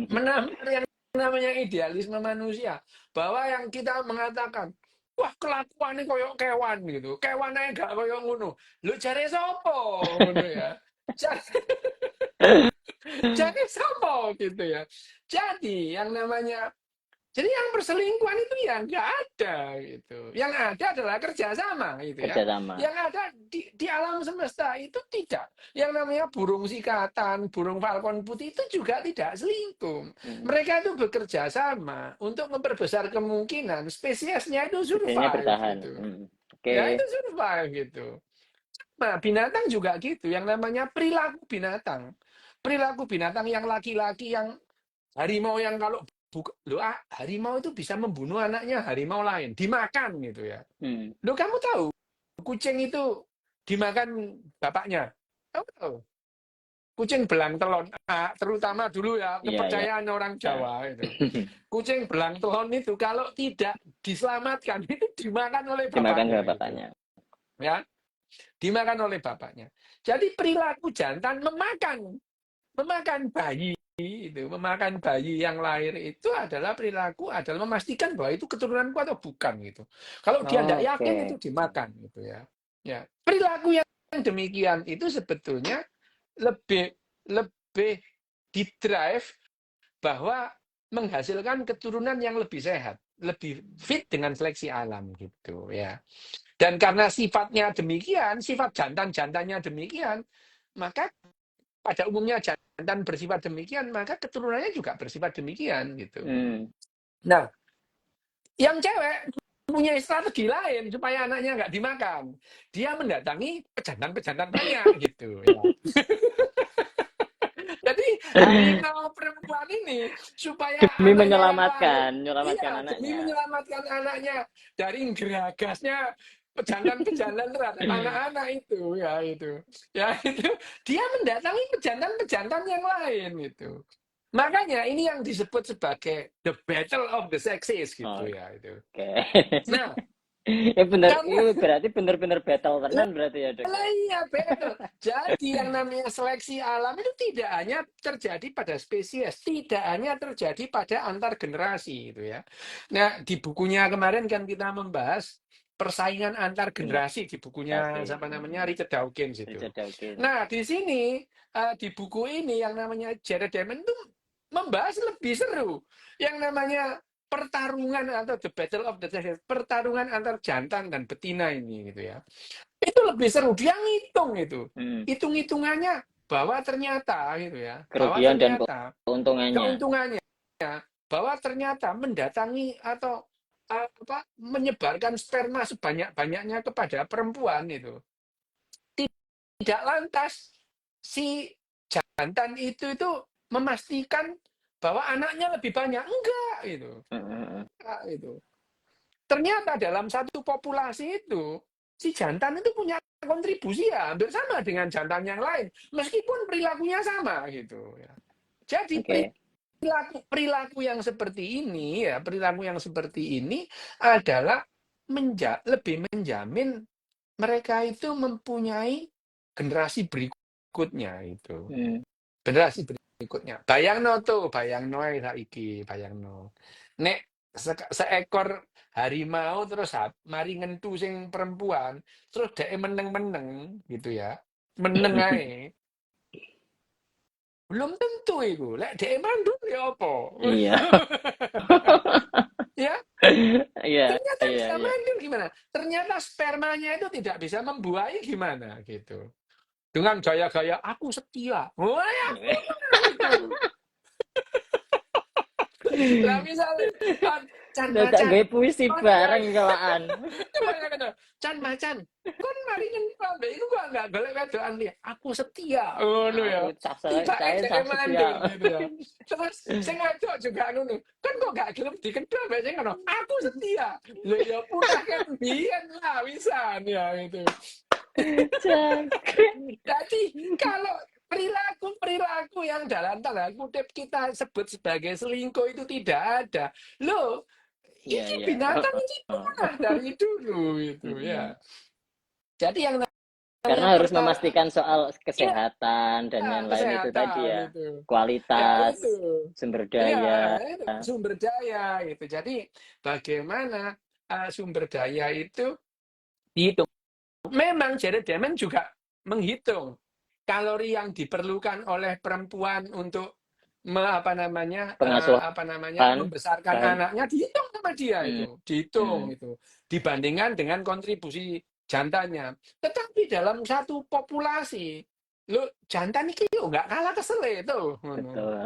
menampar yang namanya idealisme manusia, bahwa yang kita mengatakan wah kelakuan ini koyok kewan gitu, kewan aja gak koyok ngono, lu cari sopo ngono ya, cari, cari sopo gitu ya. Jadi yang namanya, jadi yang perselingkuhan itu ya nggak ada gitu. Yang ada adalah kerjasama gitu ya. Kerjasama. Yang ada di alam semesta itu tidak. Yang namanya burung sikatan, burung falcon putih itu juga tidak selingkuh. Mm. Mereka itu bekerja sama untuk memperbesar kemungkinan spesiesnya itu Biasanya survive bertahan. gitu. Mm. Ya Oke. itu survive gitu. Nah binatang juga gitu. Yang namanya perilaku binatang. Perilaku binatang yang laki-laki yang harimau yang kalau harimau itu bisa membunuh anaknya harimau lain, dimakan gitu ya. Mm. Lo kamu tahu kucing itu dimakan bapaknya? Kamu tahu? Kucing belang telon, terutama dulu ya Iya, iya. kepercayaan orang Nah. Jawa itu. Kucing belang telon itu kalau tidak diselamatkan itu dimakan oleh Dimakan bapaknya sama gitu. bapaknya. Ya, dimakan oleh bapaknya. Jadi perilaku jantan memakan bayi itu, memakan bayi yang lahir itu adalah perilaku, adalah memastikan bahwa itu keturunanku atau bukan gitu. Kalau dia tidak yakin itu Oke. dimakan gitu ya. Ya, perilaku yang demikian itu sebetulnya lebih lebih didrive bahwa menghasilkan keturunan yang lebih sehat, lebih fit dengan seleksi alam gitu ya. Dan karena sifatnya demikian, sifat jantan-jantannya demikian, maka pada umumnya jantan bersifat demikian, maka keturunannya juga bersifat demikian gitu. Mm. Nah, yang cewek punya strategi lain supaya anaknya nggak dimakan. Dia mendatangi pejantan-pejantan banyak gitu ya. Jadi harimau perempuan ini supaya Demi anaknya yang lahir, menyelamatkan iya demi anaknya. menyelamatkan anaknya dari geragasnya pejantan-pejantan terhadap anak-anak itu ya itu. Ya itu dia mendatangi pejantan-pejantan yang lain itu. Makanya ini yang disebut sebagai the battle of the sexes gitu ya itu. Oke. Nah, Ya bener, karena itu berarti bener-bener battle tenan berarti ya, Dok. lah iya betul. Jadi yang namanya seleksi alam itu tidak hanya terjadi pada spesies, tidak hanya terjadi pada antar generasi gitu ya. Nah, di bukunya kemarin kan kita membahas persaingan antar generasi di bukunya Generasi. siapa namanya Richard Dawkins itu. Richard Dawkins. Nah, di sini di buku ini yang namanya Jared Diamond itu membahas lebih seru. Yang namanya pertarungan atau the battle of the sexes, pertarungan antar jantan dan betina ini gitu ya. Itu lebih seru, dia ngitung itu. Hmm. Hitung-hitungannya bahwa ternyata gitu ya, bahwa Kerugian dan ternyata keuntungannya. keuntungannya bahwa ternyata mendatangi atau menyebarkan sperma sebanyak-banyaknya kepada perempuan itu tidak lantas si jantan itu memastikan bahwa anaknya lebih banyak, enggak itu. Enggak, itu. Ternyata dalam satu populasi itu, si jantan itu punya kontribusi ya hampir sama dengan jantan yang lain, meskipun perilakunya sama gitu ya. Jadi Oke. perilaku yang seperti ini ya, perilaku yang seperti ini adalah lebih menjamin mereka itu mempunyai generasi berikutnya itu. Hmm. Generasi berikutnya. Bayangno tuh, bayangno saiki, bayangno. Nek seekor harimau terus mari ngentu sing perempuan, terus dhek meneng-meneng gitu ya. Meneng ae. Belum tentu itu. Lek dhek mandul ya apa? Iya. Ya, Iya, ternyata iya, bisa iya. mandul gimana? Ternyata spermanya itu tidak bisa membuahi gimana gitu. Dengan gaya-gaya aku setia. Wah, aku itu. Lah misalnya Dadak macan. gawe puisi Kon bareng mari kawan. coba ya kata, Chan macan. Kon mari nyentol mbek iku kok enggak golek wedokan liya. Aku setia. Ngono ya. Aku Tibake saya dhek sah mandul setia. gitu ya. Terus sing wedok juga ngono. Kan kok gak gelem dikedal mbek sing ngono. Aku setia. Lho ya punah kan biyen lah wisan ya itu. Cakre. Jadi kalau perilaku-perilaku yang dalam tanda kutip kita sebut sebagai selingkuh itu tidak ada. Loh, Iya ini iya. binatang ini Heeh. punah dari dulu itu ya. Mm-mm. Jadi yang namanya Karena harus perkara, memastikan soal ya kesehatan dan yang lain itu tadi kesehatan ya. itu. Ya itu. Kualitas, sumber Iya, daya. itu sumber daya itu. Jadi bagaimana sumber daya itu dihitung. Memang Jared Diamond juga menghitung kalori yang diperlukan oleh perempuan untuk Pengasuhan membesarkan bahan. anaknya dihitung sama dia Hmm, itu, dihitung hmm. itu dibandingkan dengan kontribusi jantannya. Tetapi dalam satu populasi, lo jantan iki yo nggak kalah kesel itu. Betul.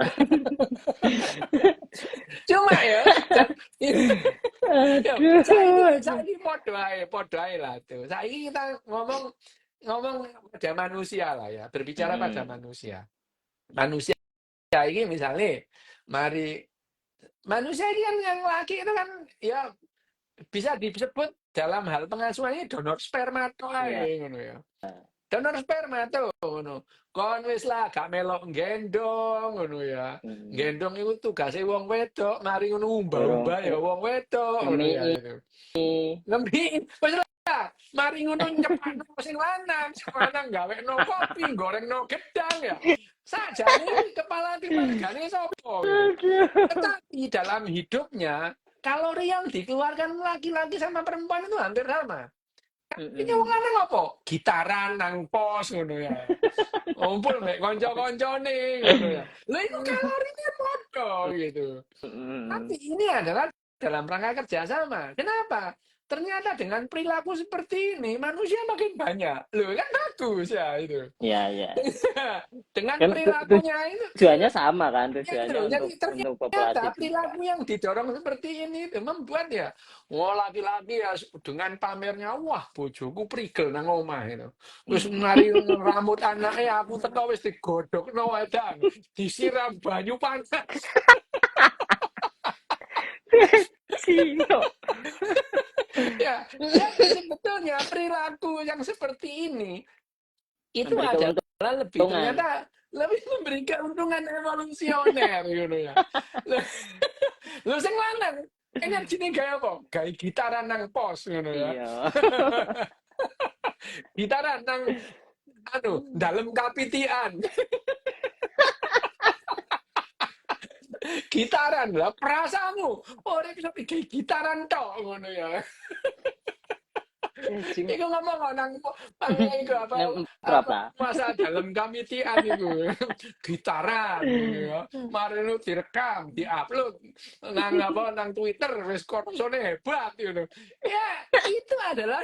Cuma ya, yo, Aduh, aduh. saiki podo ae lah tuh. Saiki kita ngomong ngomong pada manusia lah ya, berbicara pada Hmm, manusia. Manusia ini misalnya, mari manusia ini kan yang laki itu kan ya bisa disebut dalam hal pengasuhannya donor sperma tok iya. ae ngono ya. Donor sperma tuh ngono. Kon wis lah gak melok gendong ngono ya. Hmm. Gendong itu tugasnya wong wedok, mari ngono Urung umbah-umbah ya wong wedok ngono ya ngemi. itu. Lebih wis lah, mari ngono nyepakno sing lanang gawekno kopi, gorengno gedang ya. Sajane kepala keluargane sapa gitu. Aduh. Tetapi dalam hidupnya kalori yang dikeluarkan laki-laki sama perempuan itu hampir sama. Ini wong Mm-mm. lanang apa? Gitaran nang pos ngono ya. Ngumpul mek kanca-kancane ngono ya. Lha iku kalorine padha gitu. Tapi Mm-mm. ini adalah dalam rangka kerjasama. Kenapa? Ternyata dengan perilaku seperti ini manusia makin banyak. Loh kan bagus ya itu. Iya, iya. Dengan Kan perilakunya itu tujuannya sama kan, ya tujuannya itu. Jadi untuk populasi ternyata juga. perilaku yang didorong seperti ini itu membuat ya, wah laki-laki ya dengan pamernya, wah bojoku prigel nang omah itu. Terus Mm. mari rambut anaknya aku teko wis digodhogno edan, disiram banyu panas. Sino. Ya, jadi sebetulnya perilaku yang seperti ini itu Memberi adalah lebih keuntungan. ternyata lebih memberi keuntungan evolusioner gitu ya. Lu sing lanang energine gawe apa? Gawe gitaran nang pos ngono ya. Iya. Gitaran nang dalem kapitian. Gitaran lah perasaanmu. Ora bisa gawe gitaran tok ngono ya. Cacing. Iku ngomong nang iku apa Berapa? masa dalam kamitian iku. Gitaran ngono ya. Mari nu direkam, diupload nang Twitter wis korosone hebat gitu. Ya, itu adalah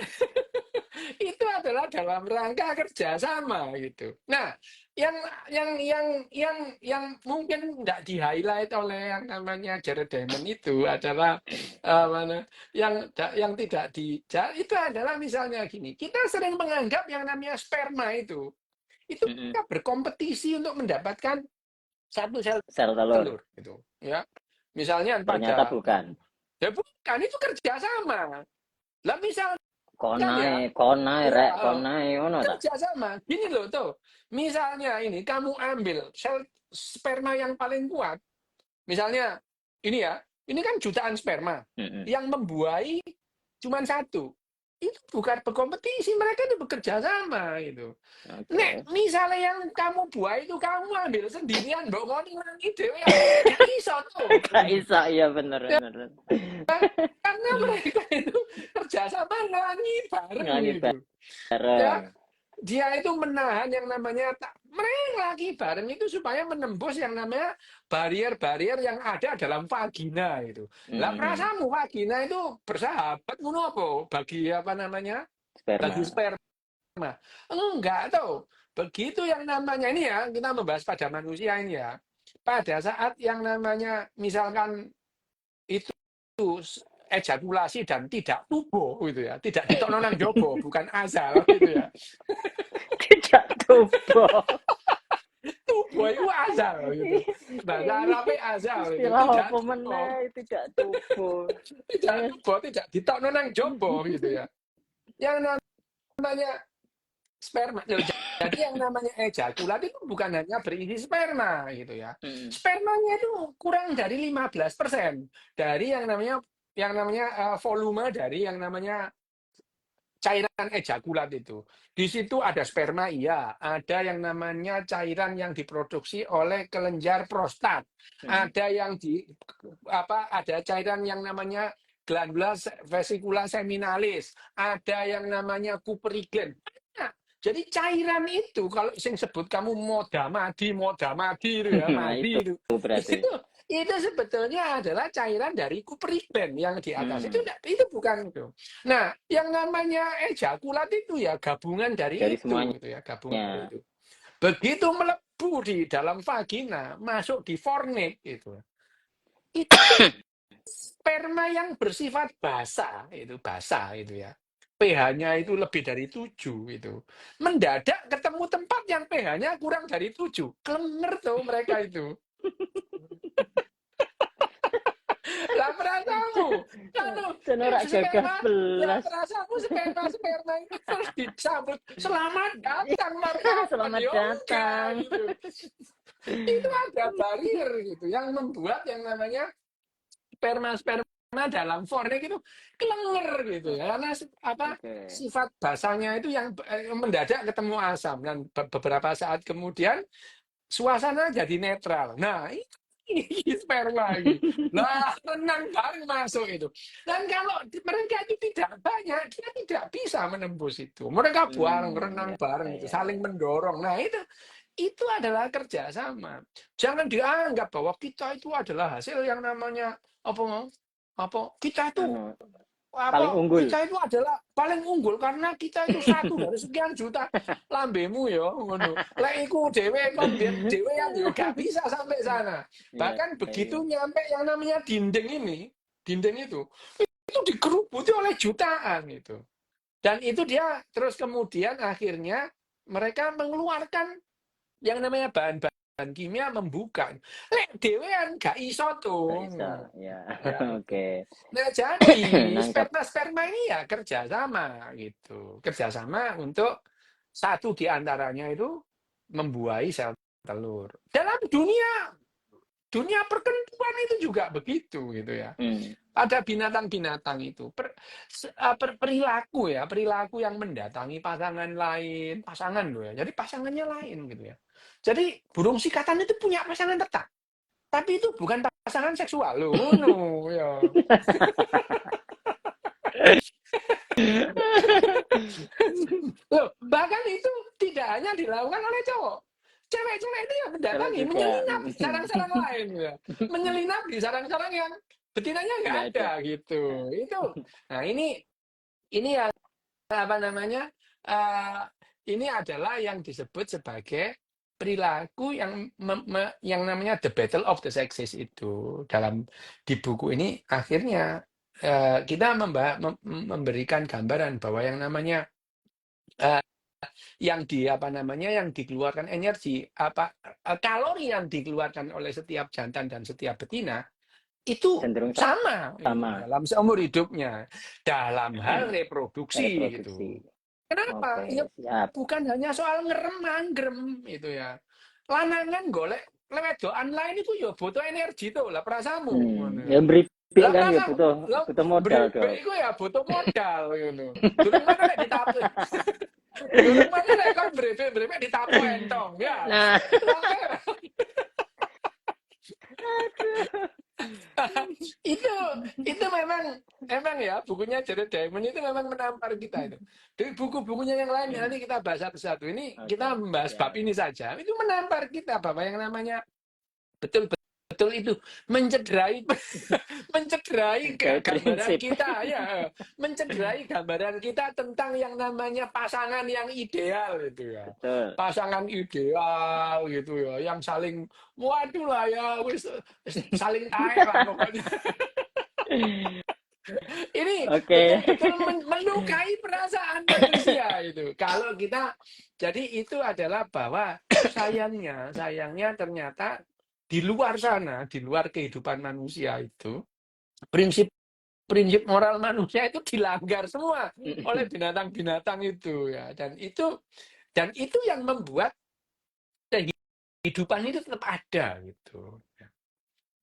itu adalah dalam rangka kerjasama gitu. Nah, yang yang mungkin tidak di-highlight oleh yang namanya Jared Diamond itu adalah mana yang tidak itu adalah misalnya gini, kita sering menganggap yang namanya sperma itu Mm-mm. kita berkompetisi untuk mendapatkan satu sel Sel telur. telur gitu ya. Misalnya Ternyata pada bukan. ya bukan itu kerjasama. Lah misalkan Konai, ya konai, ya rek, konai, ngono ta? kerjasama. Gini loh tuh. Misalnya ini kamu ambil sel sperma yang paling kuat. Misalnya ini ya, ini kan jutaan sperma. Mm-mm. Yang membuahi cuma satu. Itu bukan berkompetisi, mereka itu bekerja sama itu. Nek, Oke. misalnya yang kamu buah itu kamu ambil sendirian, mbok ngoni ngangi dhewe ya gak iso tuh. Gak bisa, iya bener, bener. Karena mereka itu kerjasama ngangi bareng Nyanyi gitu. bareng. Ya, dia itu menahan yang namanya mereka lagi bareng itu supaya menembus yang namanya barier-barier yang ada dalam vagina itu. Lah Mm-mm. perasaanmu vagina itu bersahabat ngono apa bagi apa namanya? Bagi Sperma. sperma. Enggak tahu. Begitu yang namanya ini ya, kita membahas pada manusia ini ya. Pada saat yang namanya misalkan itu ejakulasi dan tidak tubuh gitu ya, tidak ditokno nang jobo, bukan asal gitu ya. Tidak tubuh. Tubuh itu asal gitu. Bahasa Arabnya asal itu Istilah tidak apa tubuh, meneh tidak tubuh. tidak Saya tubuh, tidak ditokno nang jobo gitu ya. Yang namanya sperma. Jadi yang namanya ejakulat itu bukan hanya berisi sperma gitu ya. mm, Spermanya itu kurang dari 15% dari yang namanya volume dari yang namanya cairan ejakulat itu. Di situ ada sperma, iya. Ada yang namanya cairan yang diproduksi oleh kelenjar prostat. mm. Ada yang ada cairan yang namanya glandula vesicula seminalis. Ada yang namanya Kupferi gland. Nah, jadi cairan itu kalau sing sebut kamu moda madi itu ya, Nah, itu madi itu. berarti. Itu sebetulnya adalah cairan dari Kupferi gland yang di atas. Hmm, Itu bukan itu. Nah, yang namanya ejakulat itu ya gabungan dari dari itu, semuanya. gitu ya, gabungan dari itu. Begitu melebu di dalam vagina, masuk di fornix itu sperma yang bersifat basah itu ya. pH-nya itu lebih dari 7 itu. Mendadak ketemu tempat yang pH-nya kurang dari 7. Klenger tuh mereka itu. Lah perasaanmu, kalau Dan ora gagah sperma, lah belas. perasaanmu sperma itu terus disambut, selamat datang marhaban, Selamat ya enggak datang. gitu. Itu ada barrier gitu yang membuat yang namanya sperma dalam fornik itu kelenger gitu ya. Karena Oke. sifat basahnya itu yang mendadak ketemu asam dan beberapa saat kemudian suasana jadi netral. Nah, ini sperma lagi. Nah, renang bareng masuk itu. Dan kalau mereka itu tidak banyak, dia tidak bisa menembus itu. Mereka bareng, renang Ya, bareng itu, ya, saling ya. mendorong. Nah, itu adalah kerjasama. Jangan dianggap bahwa kita itu adalah hasil yang namanya apa kita itu Anu, paling unggul. kita itu adalah paling unggul karena kita itu satu dari sekian juta. Lambemu ya ngono. Lek iku dhewe kon dhewean yo gak bisa sampai sana. Iya, Bahkan begitu iya. nyampe yang namanya dinding itu dikerubuti oleh jutaan itu. Dan itu dia terus kemudian akhirnya mereka mengeluarkan yang namanya bahan-bahan kimia membuka. Lek dewean gak iso Nggak tuh. bisa. Ya, Ya. oke. Nah, jadi Nangkap. sperma ini ya kerjasama gitu. Kerjasama untuk satu di antaranya itu membuahi sel telur. Dalam dunia perkentuan itu juga begitu gitu ya. Hmm. Ada binatang-binatang itu perilaku yang mendatangi pasangan lain, pasangan loh ya. Jadi pasangannya lain gitu ya. Jadi burung sikatan itu punya pasangan tetap, tapi itu bukan pasangan seksual loh, no ya. Loh, bahkan itu tidak hanya dilakukan oleh cowok. Cewek-cewek itu yang Cewek mendatangi, juga. menyelinap di sarang-sarang lain ya. Menyelinap di sarang-sarang yang betinanya nggak Nggak ada ada. gitu. Nah ini yang apa namanya uh, ini adalah yang disebut sebagai perilaku yang namanya the battle of the sexes itu di buku ini akhirnya kita memberikan gambaran bahwa yang namanya uh, yang dikeluarkan energi kalori yang dikeluarkan oleh setiap jantan dan setiap betina itu Cenderung sama gitu, sama. dalam seumur hidupnya dalam hal reproduksi Reproduksi. gitu. Kenapa? Ya Oke, siap. bukan hanya soal ngerem manggrem itu ya. Lanangan golek lewat doan lain itu ya butuh energi tuh lah perasamu ngono ya. Ya beripik Lah kan ya perasa lah butuh modal brewek dong. iku ya butuh modal ngono. Durung mana lek ditapu. Durung mana lek kon brewek ditapu entong ya. Nah, Lah aduh. itu itu memang ya bukunya Jared Diamond itu memang menampar kita itu. Dari buku-bukunya yang lain nanti kita bahas satu-satu. Ini Oke, kita membahas bab siap. ini saja. Itu menampar kita bahwa yang namanya betul betul itu mencederai mencederai Kayak gambaran prinsip. kita ya, mencederai gambaran kita tentang yang namanya pasangan yang ideal itu ya. Betul. Pasangan ideal gitu ya, yang saling waduh lah ya wis saling tae lah pokoknya. Ini Oke. betul-betul melukai perasaan manusia itu. Kalau kita, jadi itu adalah bahwa sayangnya ternyata di luar sana, di luar kehidupan manusia itu, prinsip prinsip moral manusia itu dilanggar semua oleh binatang-binatang itu ya. Dan itu yang membuat kehidupan itu tetap ada gitu.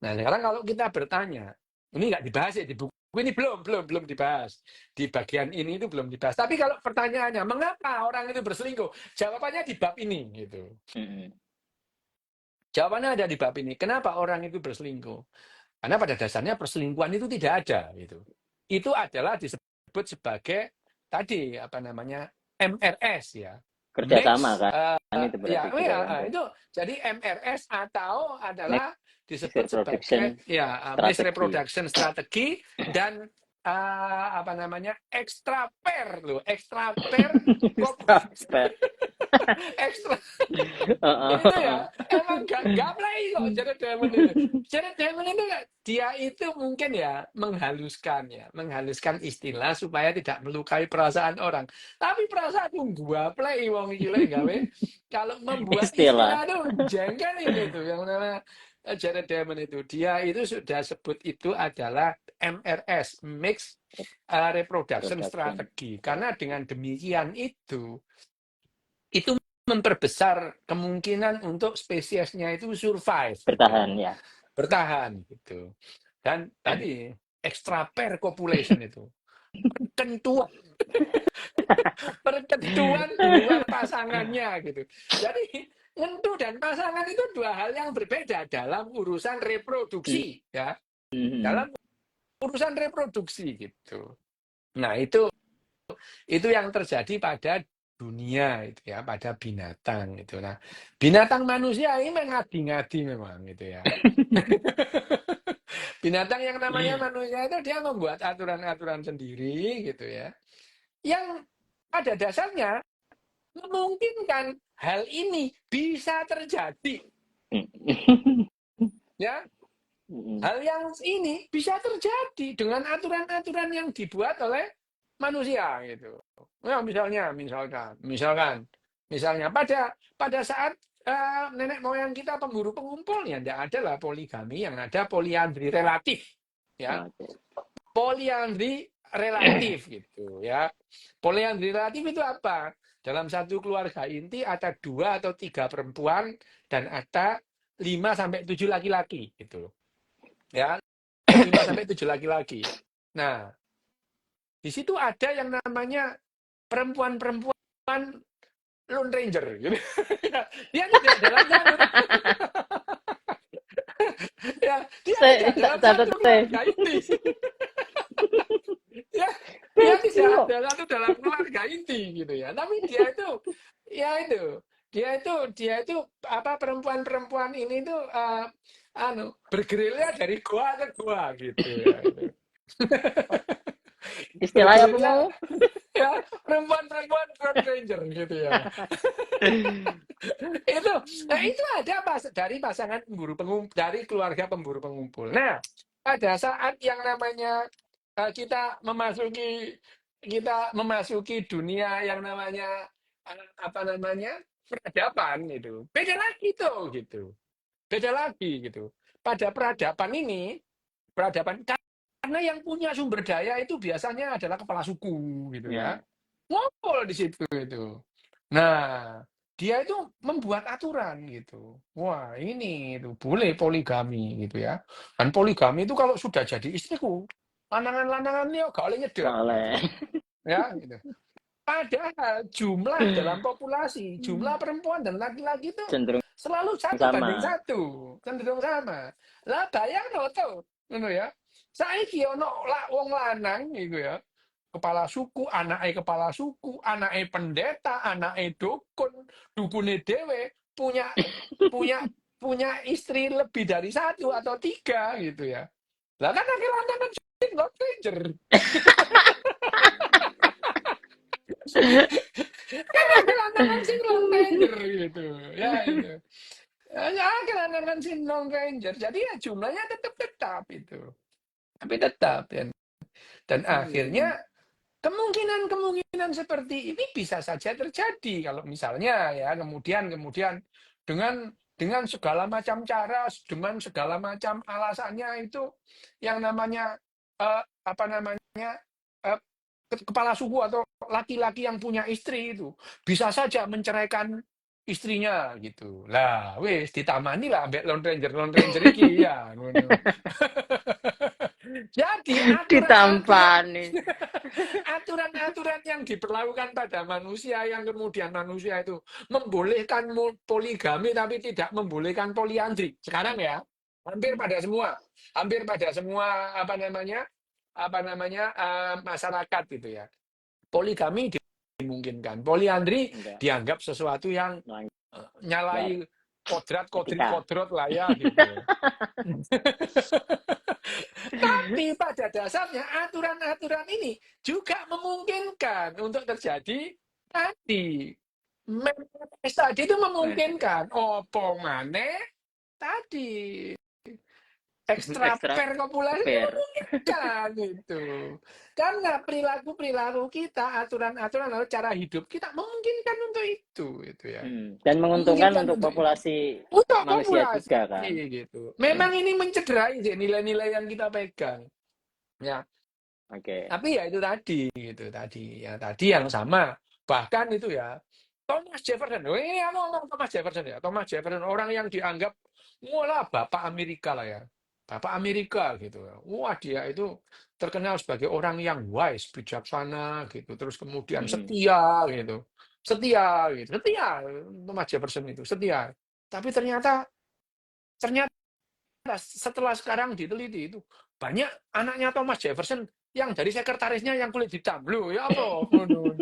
Nah, sekarang kalau kita bertanya, ini nggak dibahas ya di buku ini, belum dibahas. Di bagian ini itu belum dibahas. Tapi kalau pertanyaannya, mengapa orang itu berselingkuh? Jawabannya di bab ini gitu. Jawabannya ada di bab ini. Kenapa orang itu berselingkuh? Karena pada dasarnya perselingkuhan itu tidak ada gitu. Itu adalah disebut sebagai tadi apa namanya MRS ya. Kerjasama Mix kan itu berarti di dalam itu jadi MRS atau adalah disebut mixed reproduction sebagai ya mixed strategi. reproduction strategi dan apa namanya extra pair loh, extra pair Strategi. ekstra itu ya emang gak play kok Jared Diamond itu. Jared Diamond itu dia itu mungkin ya menghaluskan istilah supaya tidak melukai perasaan orang. Tapi perasaan gua play wong gile gawe kalau membuat Istilah. istilah itu jengkel ini tuh yang namanya Jared Diamond itu. Dia itu sudah sebut itu adalah MRS, Mixed Reproduction Production. Strategy. Karena dengan demikian itu memperbesar kemungkinan untuk spesiesnya itu survive gitu, Bertahan ya. bertahan gitu. Dan tadi extra pair copulation itu perkentuan perkentuan di luar pasangannya gitu. Jadi nyentuh dan pasangan itu dua hal yang berbeda dalam urusan reproduksi ya, dalam urusan reproduksi gitu. Nah, itu yang terjadi pada dunia itu ya, pada binatang itu. Nah, binatang manusia ini mengadi-ngadi memang gitu ya. Binatang yang namanya manusia itu dia membuat aturan-aturan sendiri gitu ya. Yang pada dasarnya memungkinkan hal ini bisa terjadi ya. Hal yang ini bisa terjadi dengan aturan-aturan yang dibuat oleh manusia gitu. Ya, misalnya pada saat nenek moyang kita pemburu pengumpul ya tidak ada lah poligami, yang ada poliandri relatif ya. Oke. Poliandri relatif gitu ya. Poliandri relatif itu apa? Dalam satu keluarga inti ada 2 atau 3 perempuan dan ada 5 sampai 7 laki-laki gitu. Ya, 5 sampai 7 laki-laki. Nah, di situ ada yang namanya perempuan-perempuan Lone Ranger gitu. Dia tidak dalam satu ya, dia tidak dalam Catat satu teh. keluarga inti. Ya, dia tidak ada satu dalam keluarga inti gitu ya. Tapi dia itu apa perempuan-perempuan ini tuh bergerilya dari gua ke gua gitu ya. Istilahnya apa Bergerilya mau? ya perempuan-perempuan Road Ranger gitu ya. itu itu ada dari pasangan pemburu pengumpul, dari keluarga pemburu pengumpul. Nah, pada saat yang namanya kita memasuki dunia yang namanya apa namanya peradaban itu beda lagi tuh gitu, beda lagi gitu. Pada peradaban karena yang punya sumber daya itu biasanya adalah kepala suku gitu ya, Ya. ngumpul di situ itu. Nah, dia itu membuat aturan gitu. Wah, ini itu boleh poligami gitu ya. Dan poligami itu kalau sudah jadi istriku, lanangan-lanangan ini gak boleh nyedek gitu. Boleh. Ya, gitu. Padahal jumlah dalam populasi, jumlah perempuan dan laki-laki itu Cenderung selalu satu banding sama. satu, cenderung sama. Lah bayang tuh, ngono ya. Saiki ono wong lanang gitu ya, kepala suku, anake pendeta, anake dukun, dukune dhewe punya punya punya istri lebih dari satu atau tiga gitu ya. Lah kan akhir lanang sing Ranger. Kan akhir lanang sing Ranger gitu. Ya itu. Ya akhir lanang sing Ranger. Jadi ya jumlahnya tetap itu. Tapi tetap dan Hmm. akhirnya kemungkinan-kemungkinan seperti ini bisa saja terjadi kalau misalnya ya kemudian dengan segala macam cara, dengan segala macam alasannya itu yang namanya apa namanya eh, kepala suku atau laki-laki yang punya istri itu bisa saja menceraikan istrinya gitu. Lah, wis ditamani lah ambek Lone Ranger iki ya ngono. Jadi Ditampani. aturan-aturan yang diberlakukan pada manusia yang kemudian manusia itu membolehkan poligami tapi tidak membolehkan poliandri. Sekarang ya, hampir pada semua masyarakat gitu ya. Poligami dimungkinkan. Poliandri Enggak, dianggap sesuatu yang melanggar nyalai kodrat kodrit etika. kodrot lah ya gitu. Tapi pada dasarnya aturan-aturan ini juga memungkinkan untuk terjadi tadi. Tadi itu memungkinkan. Opo maneh tadi ekstra Ekstra per kopulasi itu fair. memungkinkan itu. Karena perilaku-perilaku kita, aturan-aturan atau cara hidup kita memungkinkan untuk itu ya. Dan menguntungkan Memungkinkan untuk untuk itu. populasi Untuk manusia populasi juga kan. gitu. Memang ini mencederai sih nilai-nilai yang kita pegang. Ya, Oke. tapi ya itu tadi gitu tadi ya tadi yang sama bahkan itu ya Thomas Jefferson. Ini aku ngomong Thomas Jefferson ya. Thomas Jefferson orang yang dianggap wah bapak Amerika lah ya. Bapak Amerika gitu. Wah dia itu terkenal sebagai orang yang wise, bijaksana gitu. Terus kemudian Mm-mm. setia gitu. Setia gitu. Setia Thomas Jefferson itu setia. Tapi ternyata setelah sekarang diteliti itu banyak anaknya Thomas Jefferson yang dari sekretarisnya yang kulit hitam loh ya apa ngono.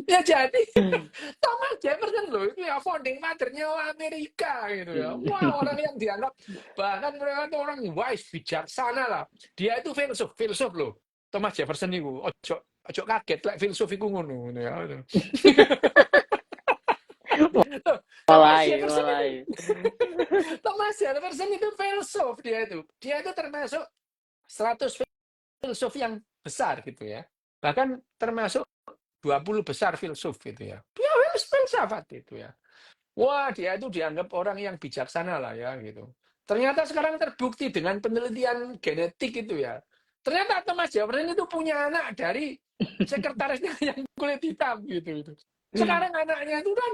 Ya jadi Thomas Jefferson loh itu ya founding fathernya Amerika gitu ya. Wah orang yang dianggap bahkan mereka itu orang wise bijaksana lah. Dia itu filsuf loh. Thomas Jefferson itu ojo ojo kaget lah filsuf itu ngono ya. Thomas Mulai, Jefferson itu mulai. Thomas Jefferson itu filsuf dia itu. Dia itu termasuk 100 filsuf yang besar gitu ya. Bahkan termasuk 20 besar filsuf gitu ya. Dia filsafat itu ya. Wah, dia itu dianggap orang yang bijaksana lah ya gitu. Ternyata sekarang terbukti dengan penelitian genetik itu ya. Ternyata Thomas Jefferson itu punya anak dari sekretarisnya yang kulit hitam gitu. Sekarang anaknya itu kan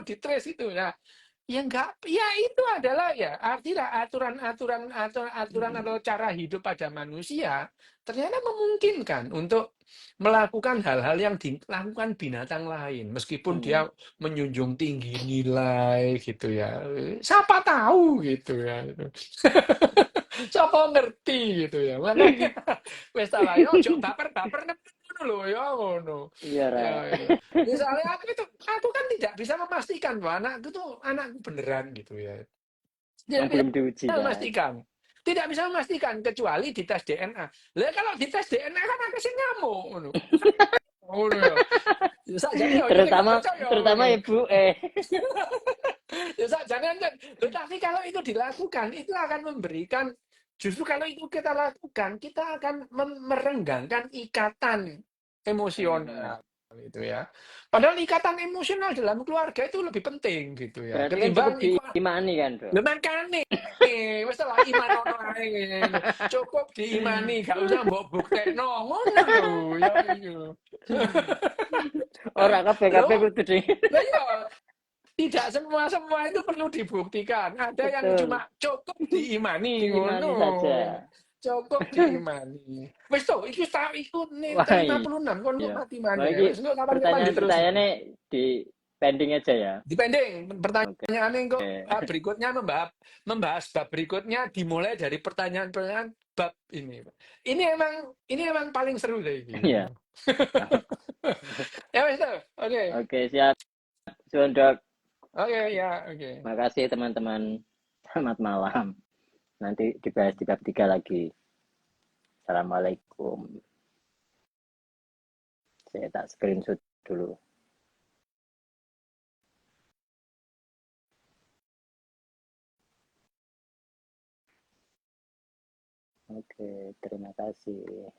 di trace itu. Nah, ya enggak, ya itu adalah ya artinya aturan atau cara hidup pada manusia ternyata memungkinkan untuk melakukan hal-hal yang dilakukan binatang lain meskipun Hmm. dia menjunjung tinggi nilai gitu ya. Siapa tahu gitu ya. Siapa ngerti gitu ya. Makanya wis ta lah yo ojo baper-baper ngono lho ya ngono. Iya, Ya Ra. itu. Misalnya aku kan tidak bisa memastikan bahwa anakku tuh anakku beneran gitu ya. Tidak Yang bisa belum diuji kan. memastikan. Tidak bisa memastikan kecuali di tes DNA. Lah kalau di tes DNA kan aku sing ngamuk ngono. Ngono ya. Ya sakjane ya iki sing gak Terutama percaya terutama ngono. ibu Ya sakjane kan. Tapi kalau itu dilakukan itu akan memberikan justru kalau itu kita lakukan kita akan merenggangkan ikatan Hmm. emosional gitu ya. Padahal ikatan emosional dalam keluarga itu lebih penting gitu ya. Berarti kan cukup Ketimbang diimani kan, Bro. lho makane wis lah iman ono ae ngene. Cukup diimani, gak usah mbok buktekno. Ngono lho, ya iya. Ora kabeh-kabeh Loh, kudu di lah iya, tidak semua itu perlu dibuktikan. Ada yang betul. cuma cukup diimani Diimani ngono. saja. Cukup diimani. Wis to, iki iku Wah, ke-56 kon kok iya. mati Wah, maneh. ini Wis engko kapan-kapan diterusno. pertanyaan-pertanyaannya di pending aja ya. Dipending Oke. pertanyaannya kok berikutnya membahas bab berikutnya dimulai dari pertanyaan-pertanyaan bab ini. Ini emang paling seru deh Iya. gitu. Ya wes tuh. Oke. Oke, siap. Sudah, Dok. Oke ya, oke. Makasih teman-teman. Selamat malam. Nanti dibahas di bab 3 lagi. Assalamualaikum. Saya tak screenshot dulu. Oke, terima kasih.